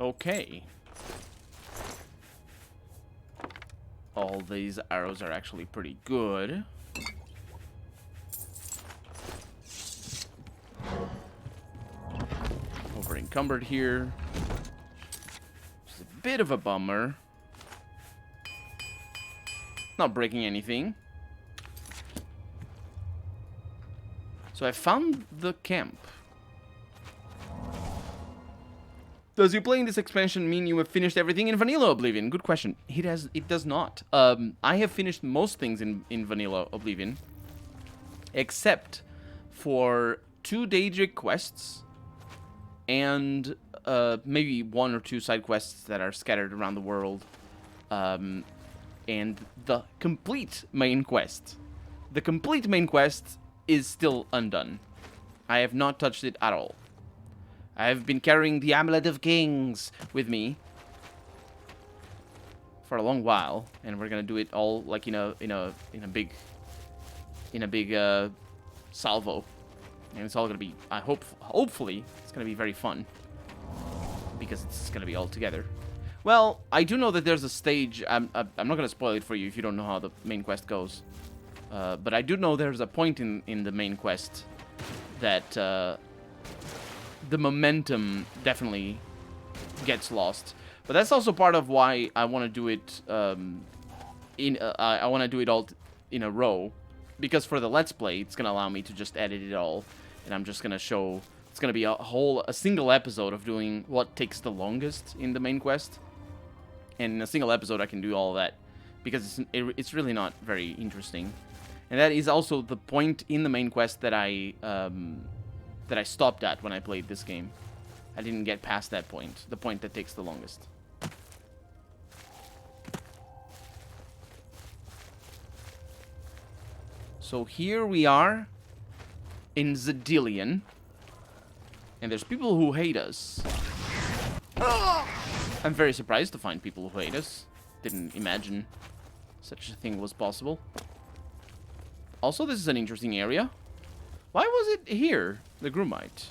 Okay. All these arrows are actually pretty good. Over encumbered here. It's a bit of a bummer. Not breaking anything. So I found the camp. Does you playing this expansion mean you have finished everything in Vanilla Oblivion? Good question. It does not. I have finished most things in Vanilla Oblivion. Except for 2 Daedric quests. And maybe 1 or 2 side quests that are scattered around the world. And the complete main quest. The complete main quest is still undone. I have not touched it at all. I've been carrying the Amulet of Kings with me for a long while, and we're gonna do it all like in a big salvo, and it's all gonna be. Hopefully, it's gonna be very fun because it's gonna be all together. Well, I do know that there's a stage. I'm not gonna spoil it for you if you don't know how the main quest goes, but I do know there's a point in the main quest that. The momentum definitely gets lost, but that's also part of why I want to do it. I want to do it all in a row, because for the Let's Play, it's gonna allow me to just edit it all, and I'm just gonna show. It's gonna be a single episode of doing what takes the longest in the main quest, and in a single episode I can do all that, because it's really not very interesting, and that is also the point in the main quest that I stopped at when I played this game. I didn't get past that point, the point that takes the longest. So here we are in Zedilian, and there's people who hate us. I'm very surprised to find people who hate us. Didn't imagine such a thing was possible. Also, this is an interesting area. Why was it here? The Grumite.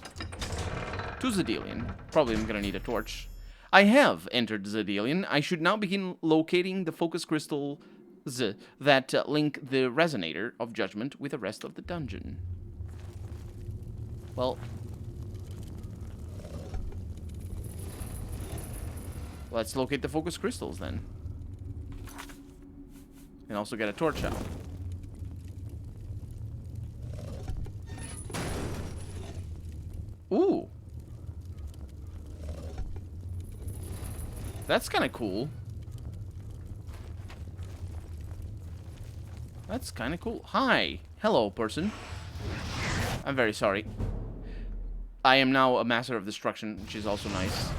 To Zedilian. Probably I'm gonna need a torch. I have entered Zedilian. I should now begin locating the focus crystals that link the Resonator of Judgment with the rest of the dungeon. Well, let's locate the focus crystals then. And also get a torch out. Ooh. That's kind of cool. That's kind of cool. Hi. Hello, person. I'm very sorry. I am now a master of destruction, which is also nice.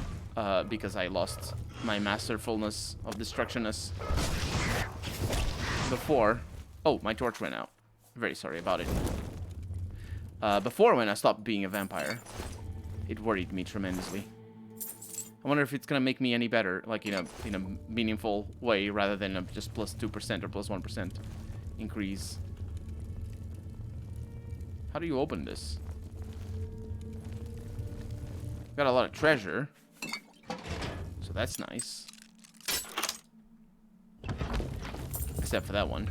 because I lost my masterfulness of destructionness before. Oh, my torch went out. Very sorry about it. Before, when I stopped being a vampire, it worried me tremendously. I wonder if it's gonna make me any better, like in a meaningful way, rather than a just plus 2% or plus 1% increase. How do you open this? Got a lot of treasure, so that's nice. Except for that one.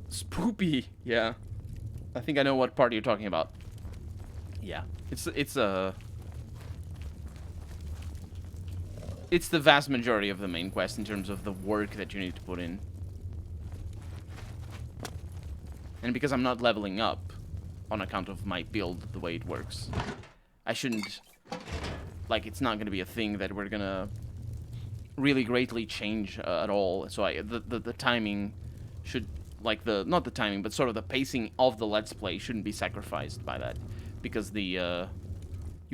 Spoopy, yeah. I think I know what part you're talking about. Yeah, it's the vast majority of the main quest in terms of the work that you need to put in. And because I'm not leveling up on account of my build, the way it works, I shouldn't, like, it's not going to be a thing that we're going to really greatly change at all. So the timing should, like, not the timing, but sort of the pacing of the Let's Play shouldn't be sacrificed by that. Because you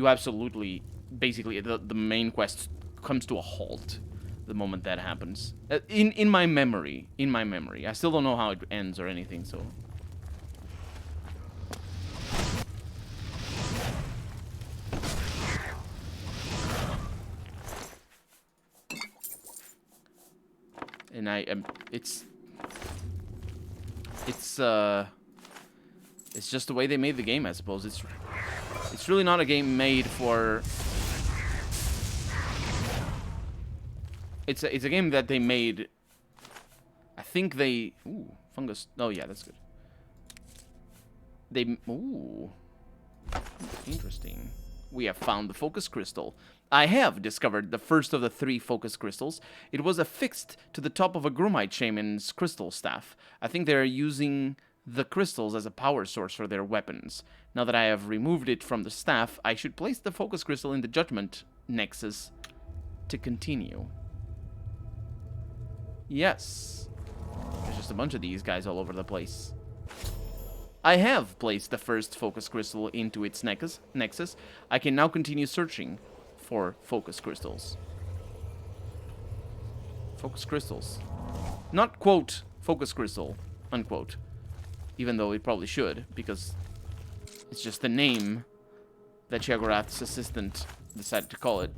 absolutely, basically, the main quest comes to a halt the moment that happens. In my memory. I still don't know how it ends or anything, so... And it's just the way they made the game, I suppose. It's really not a game made for... It's a game that they made... I think they... Ooh, fungus. Oh, yeah, that's good. Ooh. Interesting. We have found the focus crystal. I have discovered the first of the 3 focus crystals. It was affixed to the top of a Grumite shaman's crystal staff. I think they are using the crystals as a power source for their weapons. Now that I have removed it from the staff, I should place the focus crystal in the Judgment Nexus to continue. Yes. There's just a bunch of these guys all over the place. I have placed the first focus crystal into its nexus. I can now continue searching for focus crystals. Focus crystals. Not, quote, focus crystal, unquote. Even though it probably should, because it's just the name that Shagorath's assistant decided to call it.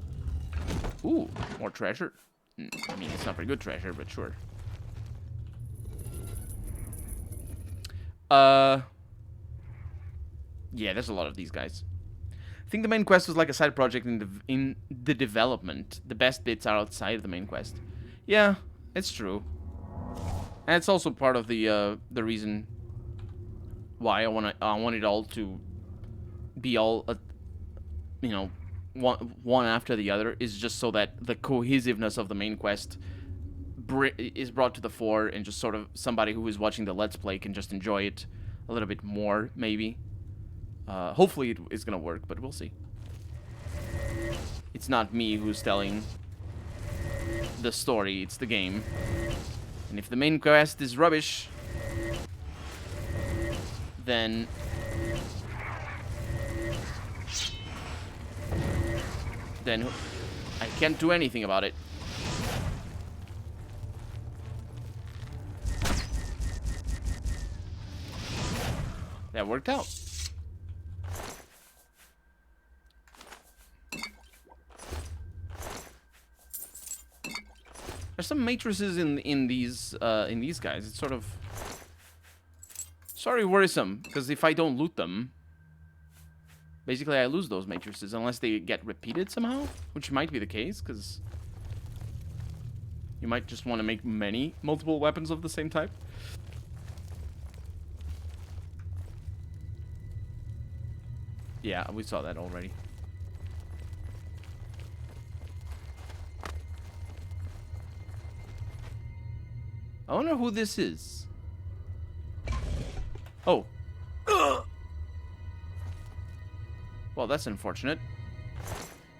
Ooh, more treasure. I mean, it's not very good treasure, but sure. Yeah, there's a lot of these guys. I think the main quest was like a side project in the development. The best bits are outside of the main quest. Yeah, it's true. And it's also part of the reason why I want it all to be all, you know, one after the other, is just so that the cohesiveness of the main quest is brought to the fore, and just sort of somebody who is watching the Let's Play can just enjoy it a little bit more, maybe. Hopefully it is gonna work, but we'll see. It's not me who's telling the story, it's the game. And if the main quest is rubbish, then I can't do anything about it. That worked out. There's some matrices in these guys. It's sort of worrisome, because if I don't loot them, basically I lose those matrices unless they get repeated somehow, which might be the case, because you might just want to make multiple weapons of the same type. Yeah, we saw that already. I wonder who this is. Oh. Well, that's unfortunate.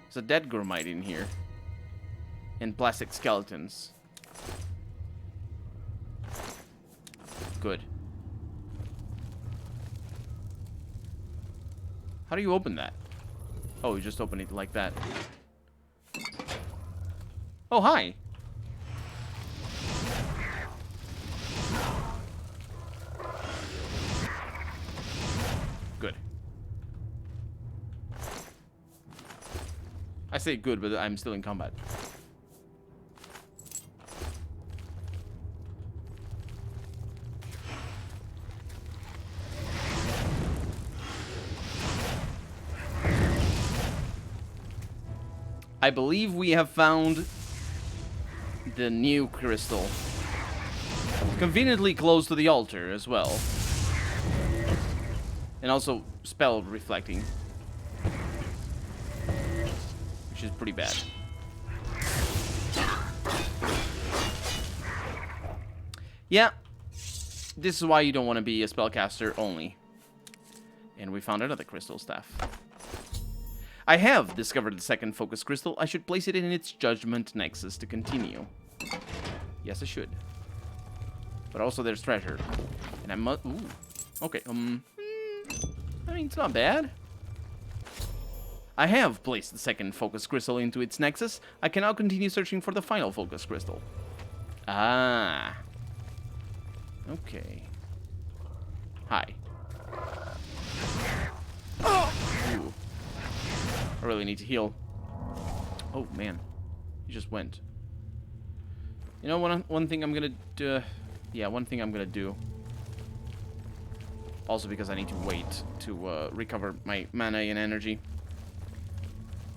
There's a dead Grumite in here. And plastic skeletons. Good. How do you open that? Oh, you just open it like that. Oh, hi. Good. I say good, but I'm still in combat. I believe we have found the new crystal. Conveniently close to the altar as well. And also spell reflecting. Which is pretty bad. Yeah. This is why you don't want to be a spellcaster only. And we found another crystal staff. I have discovered the second focus crystal. I should place it in its judgment nexus to continue. Yes, I should. But also there's treasure. And I must... Ooh. Okay, I mean, it's not bad. I have placed the second focus crystal into its nexus. I can now continue searching for the final focus crystal. Ah. Okay. Hi. Ooh. I really need to heal. Oh, man. He just went. You know, one thing I'm gonna do... Yeah, one thing I'm gonna do. Also because I need to wait to recover my mana and energy.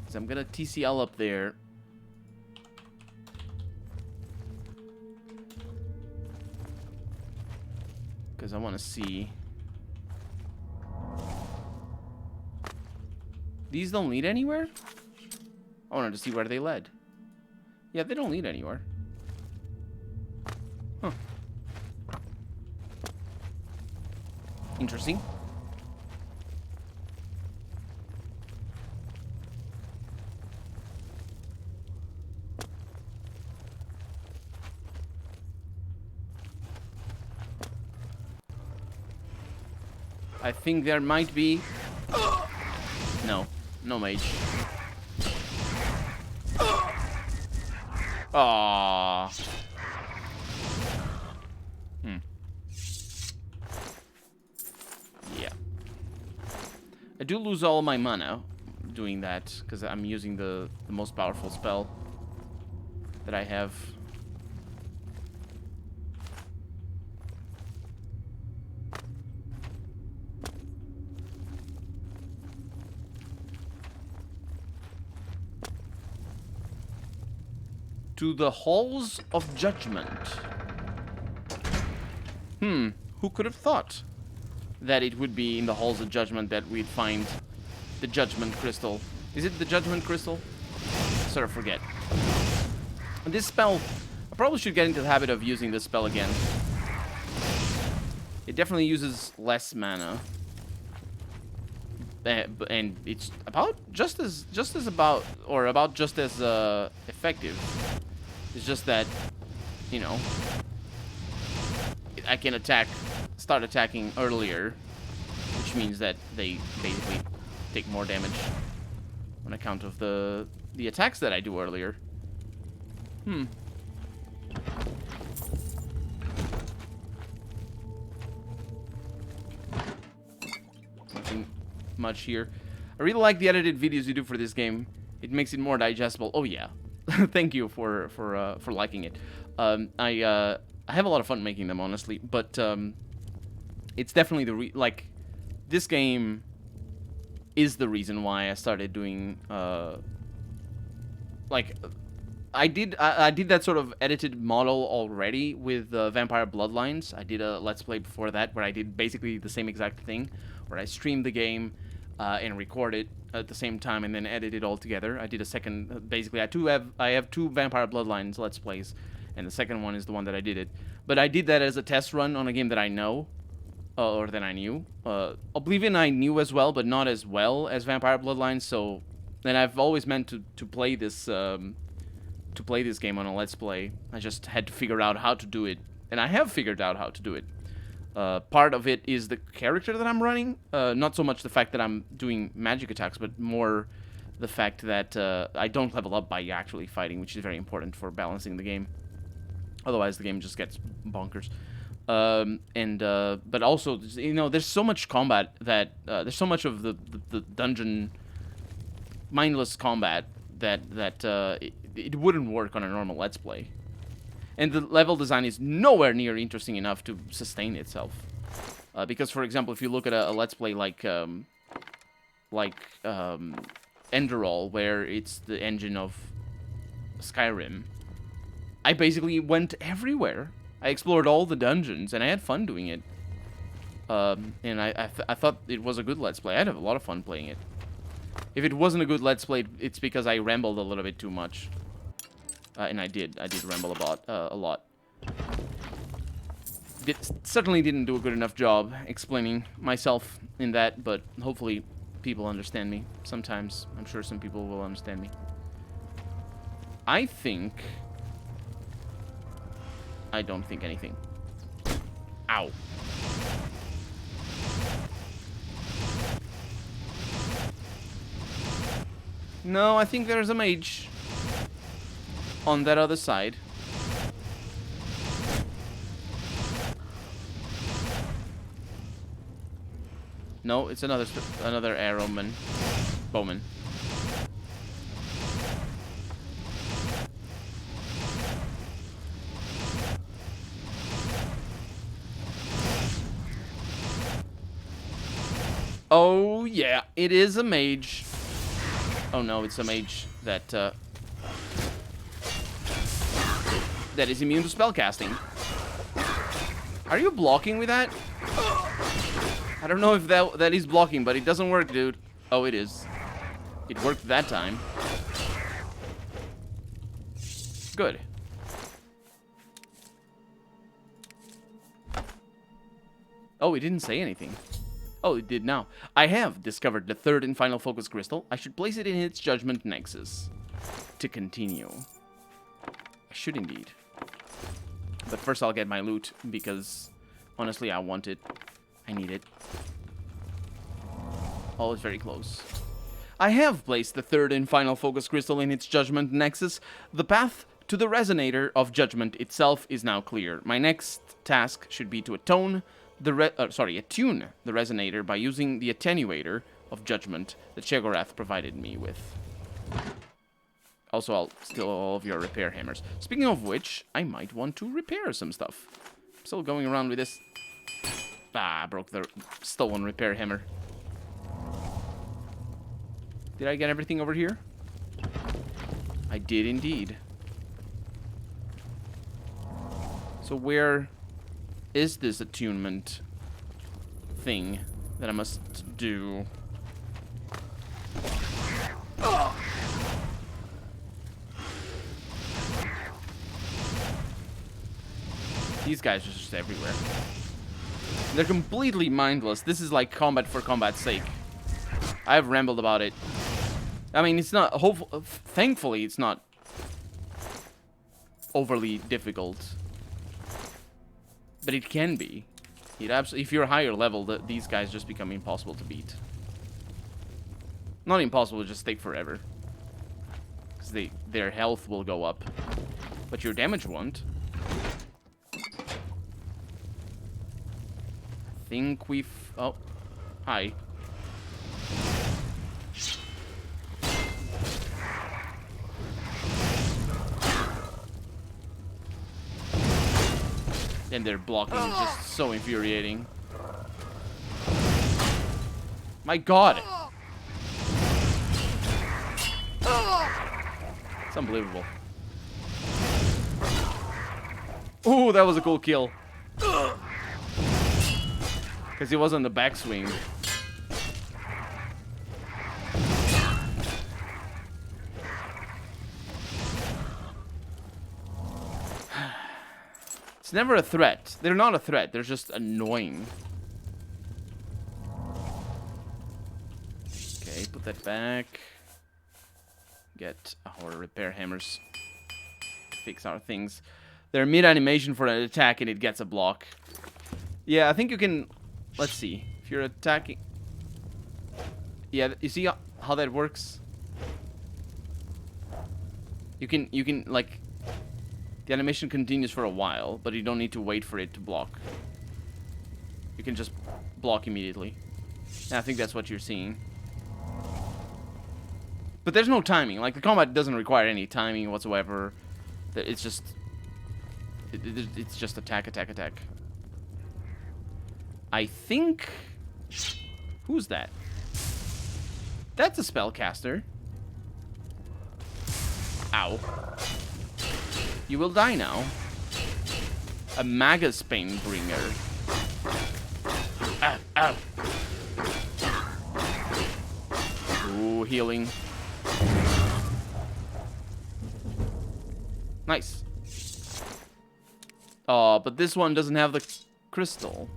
So I'm gonna TCL up there. Because I want to see... These don't lead anywhere? I wanted to see where they led. Yeah, they don't lead anywhere. Huh. Interesting. I think there might be... No. No mage. Aww. Yeah. I do lose all my mana doing that, because I'm using the most powerful spell that I have. To the Halls of Judgment. Who could have thought that it would be in the Halls of Judgment that we'd find the Judgment Crystal? Is it the Judgment Crystal? I sort of forget. And this spell, I probably should get into the habit of using this spell again. It definitely uses less mana. And it's about just as effective. It's just that, you know, I can start attacking earlier, which means that they basically take more damage on account of the attacks that I do earlier. Nothing much here. I really like the edited videos you do for this game. It makes it more digestible. Oh yeah. Thank you for liking it. I have a lot of fun making them, honestly, but it's definitely this game is the reason why I started doing I did that sort of edited model already with Vampire Bloodlines. I did a Let's Play before that where I did basically the same exact thing, where I streamed the game and record it at the same time and then edit it all together. I did a second, basically I have two Vampire Bloodlines Let's Plays, and the second one is the one that I did it. But I did that as a test run on a game that I know, or that I knew. Oblivion I knew as well, but not as well as Vampire Bloodlines, so then I've always meant to play this game on a Let's Play. I just had to figure out how to do it, and I have figured out how to do it. Part of it is the character that I'm running. Not so much the fact that I'm doing magic attacks, but more the fact that I don't level up by actually fighting, which is very important for balancing the game. Otherwise, the game just gets bonkers. But also, you know, there's so much combat that there's so much of the dungeon mindless combat that it wouldn't work on a normal Let's Play. And the level design is nowhere near interesting enough to sustain itself. Because, for example, if you look at a Let's Play like Enderall, where it's the engine of Skyrim, I basically went everywhere. I explored all the dungeons, and I had fun doing it. And I thought it was a good Let's Play. I had a lot of fun playing it. If it wasn't a good Let's Play, it's because I rambled a little bit too much. And I did ramble about a lot. Certainly didn't do a good enough job explaining myself in that, but hopefully people understand me. Sometimes, I'm sure some people will understand me. I don't think anything. Ow. No, I think there's a mage on that other side. No, it's another arrowman. Bowman. Oh yeah, it is a mage. Oh no, it's a mage that that is immune to spellcasting. Are you blocking with that? I don't know if that is blocking, but it doesn't work, dude. Oh, it is. It worked that time. Good. Oh, it didn't say anything. Oh, it did now. I have discovered the third and final focus crystal. I should place it in its judgment nexus to continue. I should indeed. But first I'll get my loot, because honestly I want it. I need it. Oh, it's very close. I have placed the third and final focus crystal in its judgment nexus. The path to the Resonator of Judgment itself is now clear. My next task should be to attune the Resonator by using the attenuator of Judgment that Sheogorath provided me with. Also, I'll steal all of your repair hammers. Speaking of which, I might want to repair some stuff. I'm still going around with this. Ah, I broke the stolen repair hammer. Did I get everything over here? I did indeed. So where is this attunement thing that I must do? These guys are just everywhere. They're completely mindless. This is like combat for combat's sake. I've rambled about it. I mean, it's not... Thankfully, it's not overly difficult. But it can be. If you're higher level, these guys just become impossible to beat. Not impossible, just take forever. Because their health will go up. But your damage won't. I think we've... Oh. Hi. And their blocking is just so infuriating. My god! It's unbelievable. Ooh, that was a cool kill. Because he was on the backswing. It's never a threat. They're not a threat. They're just annoying. Okay, put that back. Get our repair hammers. Fix our things. They're mid-animation for an attack and it gets a block. Yeah, I think you can... Let's see. If you're attacking... Yeah, you see how that works? You can, like... The animation continues for a while, but you don't need to wait for it to block. You can just block immediately. And I think that's what you're seeing. But there's no timing. Like, the combat doesn't require any timing whatsoever. It's just... It's just attack, attack, attack. I think... Who's that? That's a spellcaster. Ow. You will die now. A Magus Pain Bringer. Ow, ow. Ooh, healing. Nice. Oh, but this one doesn't have the crystal.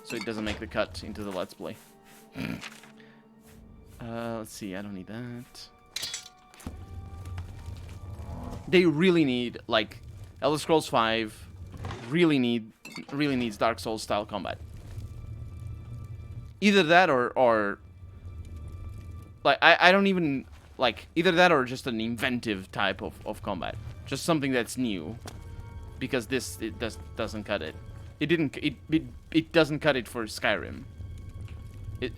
So it doesn't make the cut into the Let's Play. Let's see, I don't need that. They really need, like, Elder Scrolls V really needs Dark Souls style combat. Either that or like, I don't even, like, either that or just an inventive type of combat. Just something that's new. Because this, it doesn't cut it. It doesn't cut it for Skyrim. It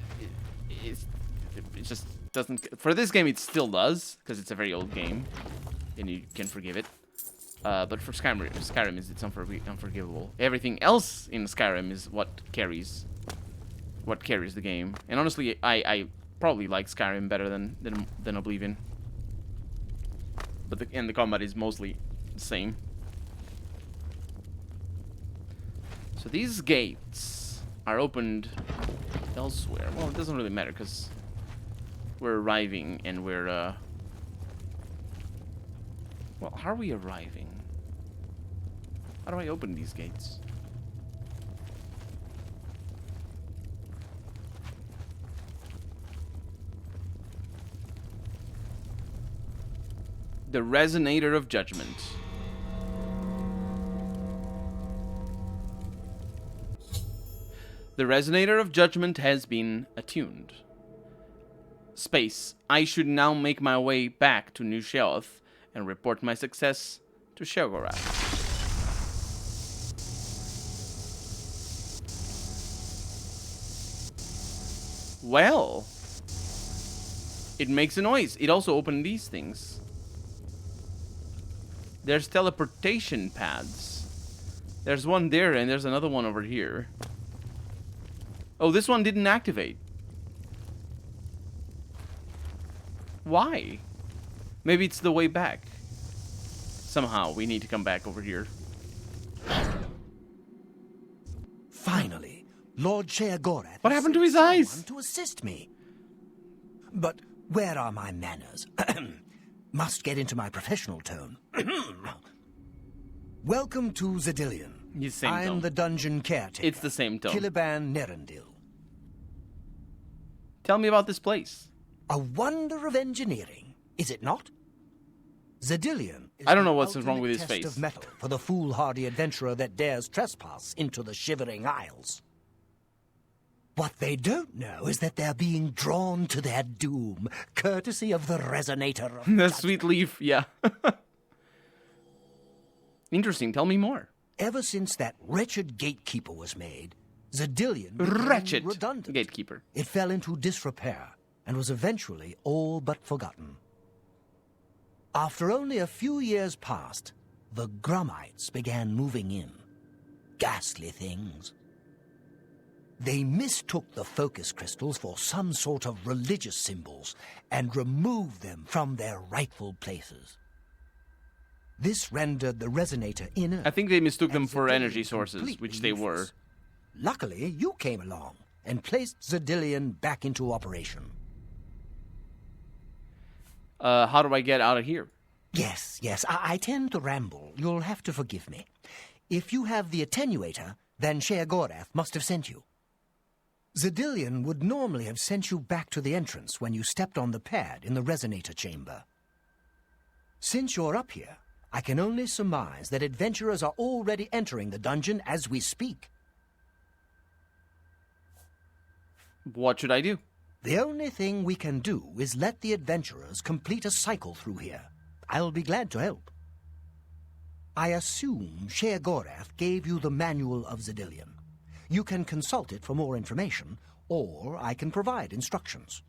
just doesn't. For this game, it still does because it's a very old game, and you can forgive it. But for Skyrim it's unforgivable. Everything else in Skyrim is what carries the game. And honestly, I probably like Skyrim better than Oblivion. But the combat is mostly the same. So these gates are opened elsewhere. Well, it doesn't really matter because we're arriving and we're well, how are we arriving? How do I open these gates? The Resonator of Judgment. The Resonator of Judgment has been attuned. Space. I should now make my way back to New Sheoth and report my success to Sheogorath. Well, it makes a noise. It also opened these things. There's teleportation pads. There's one there and there's another one over here. Oh, this one didn't activate. Why? Maybe it's the way back. Somehow we need to come back over here. Finally, Lord Sheogorath. What happened to his eyes? To assist me. But where are my manners? Must get into my professional tone. Welcome to Zedillion. I'm the dungeon caretaker. It's the same tone. Caliban Nerendil. Tell me about this place. A wonder of engineering, is it not? Zedillion is I don't know what's wrong with his test face. Of metal for the foolhardy adventurer that dares trespass into the Shivering Isles. What they don't know is that they're being drawn to their doom, courtesy of the Resonator of The Sweet Leaf, yeah. Interesting, tell me more. Ever since that wretched Gatekeeper was made, Zedillion Wretched redundant. Gatekeeper. It fell into disrepair and was eventually all but forgotten. After only a few years passed, the Grummites began moving in. Ghastly things. They mistook the focus crystals for some sort of religious symbols and removed them from their rightful places. This rendered the Resonator inert. I think they mistook them for energy sources, which they were. Luckily, you came along and placed Zedillion back into operation. How do I get out of here? Yes, I tend to ramble. You'll have to forgive me. If you have the attenuator, then Sheogorath must have sent you. Zedillion would normally have sent you back to the entrance when you stepped on the pad in the Resonator chamber. Since you're up here, I can only surmise that adventurers are already entering the dungeon as we speak. What should I do? The only thing we can do is let the adventurers complete a cycle through here. I'll be glad to help. I assume Sheogorath gave you the Manual of Xedilian. You can consult it for more information, or I can provide instructions.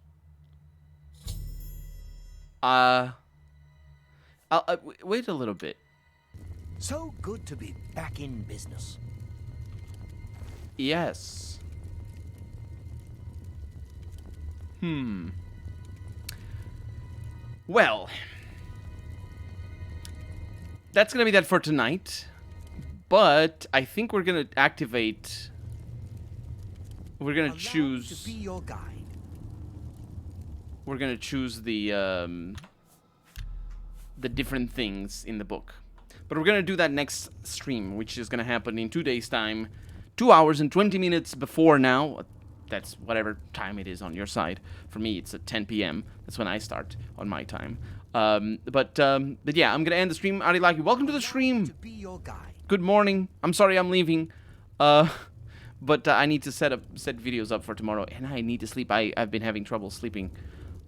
Wait a little bit. So good to be back in business. Yes. Well, that's gonna be that for tonight. But I think we're gonna activate. We're gonna choose. To be your guide. We're gonna choose the different things in the book. But we're gonna do that next stream, which is gonna happen in 2 days' time, 2 hours and 20 minutes before now. That's whatever time it is on your side. For me, it's at 10 p.m. That's when I start on my time. But yeah, I'm gonna end the stream. Arilaki, welcome to the stream. To be your guide. Good morning. I'm sorry I'm leaving. But I need to set videos up for tomorrow, and I need to sleep. I've been having trouble sleeping.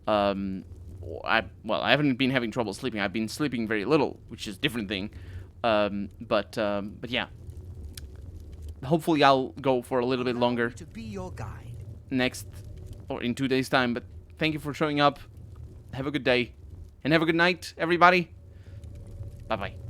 I haven't been having trouble sleeping. I've been sleeping very little, which is a different thing. But yeah. Hopefully I'll go for a little bit longer. To be your guide. Next, or in 2 days' time. But thank you for showing up. Have a good day. And have a good night, everybody. Bye-bye.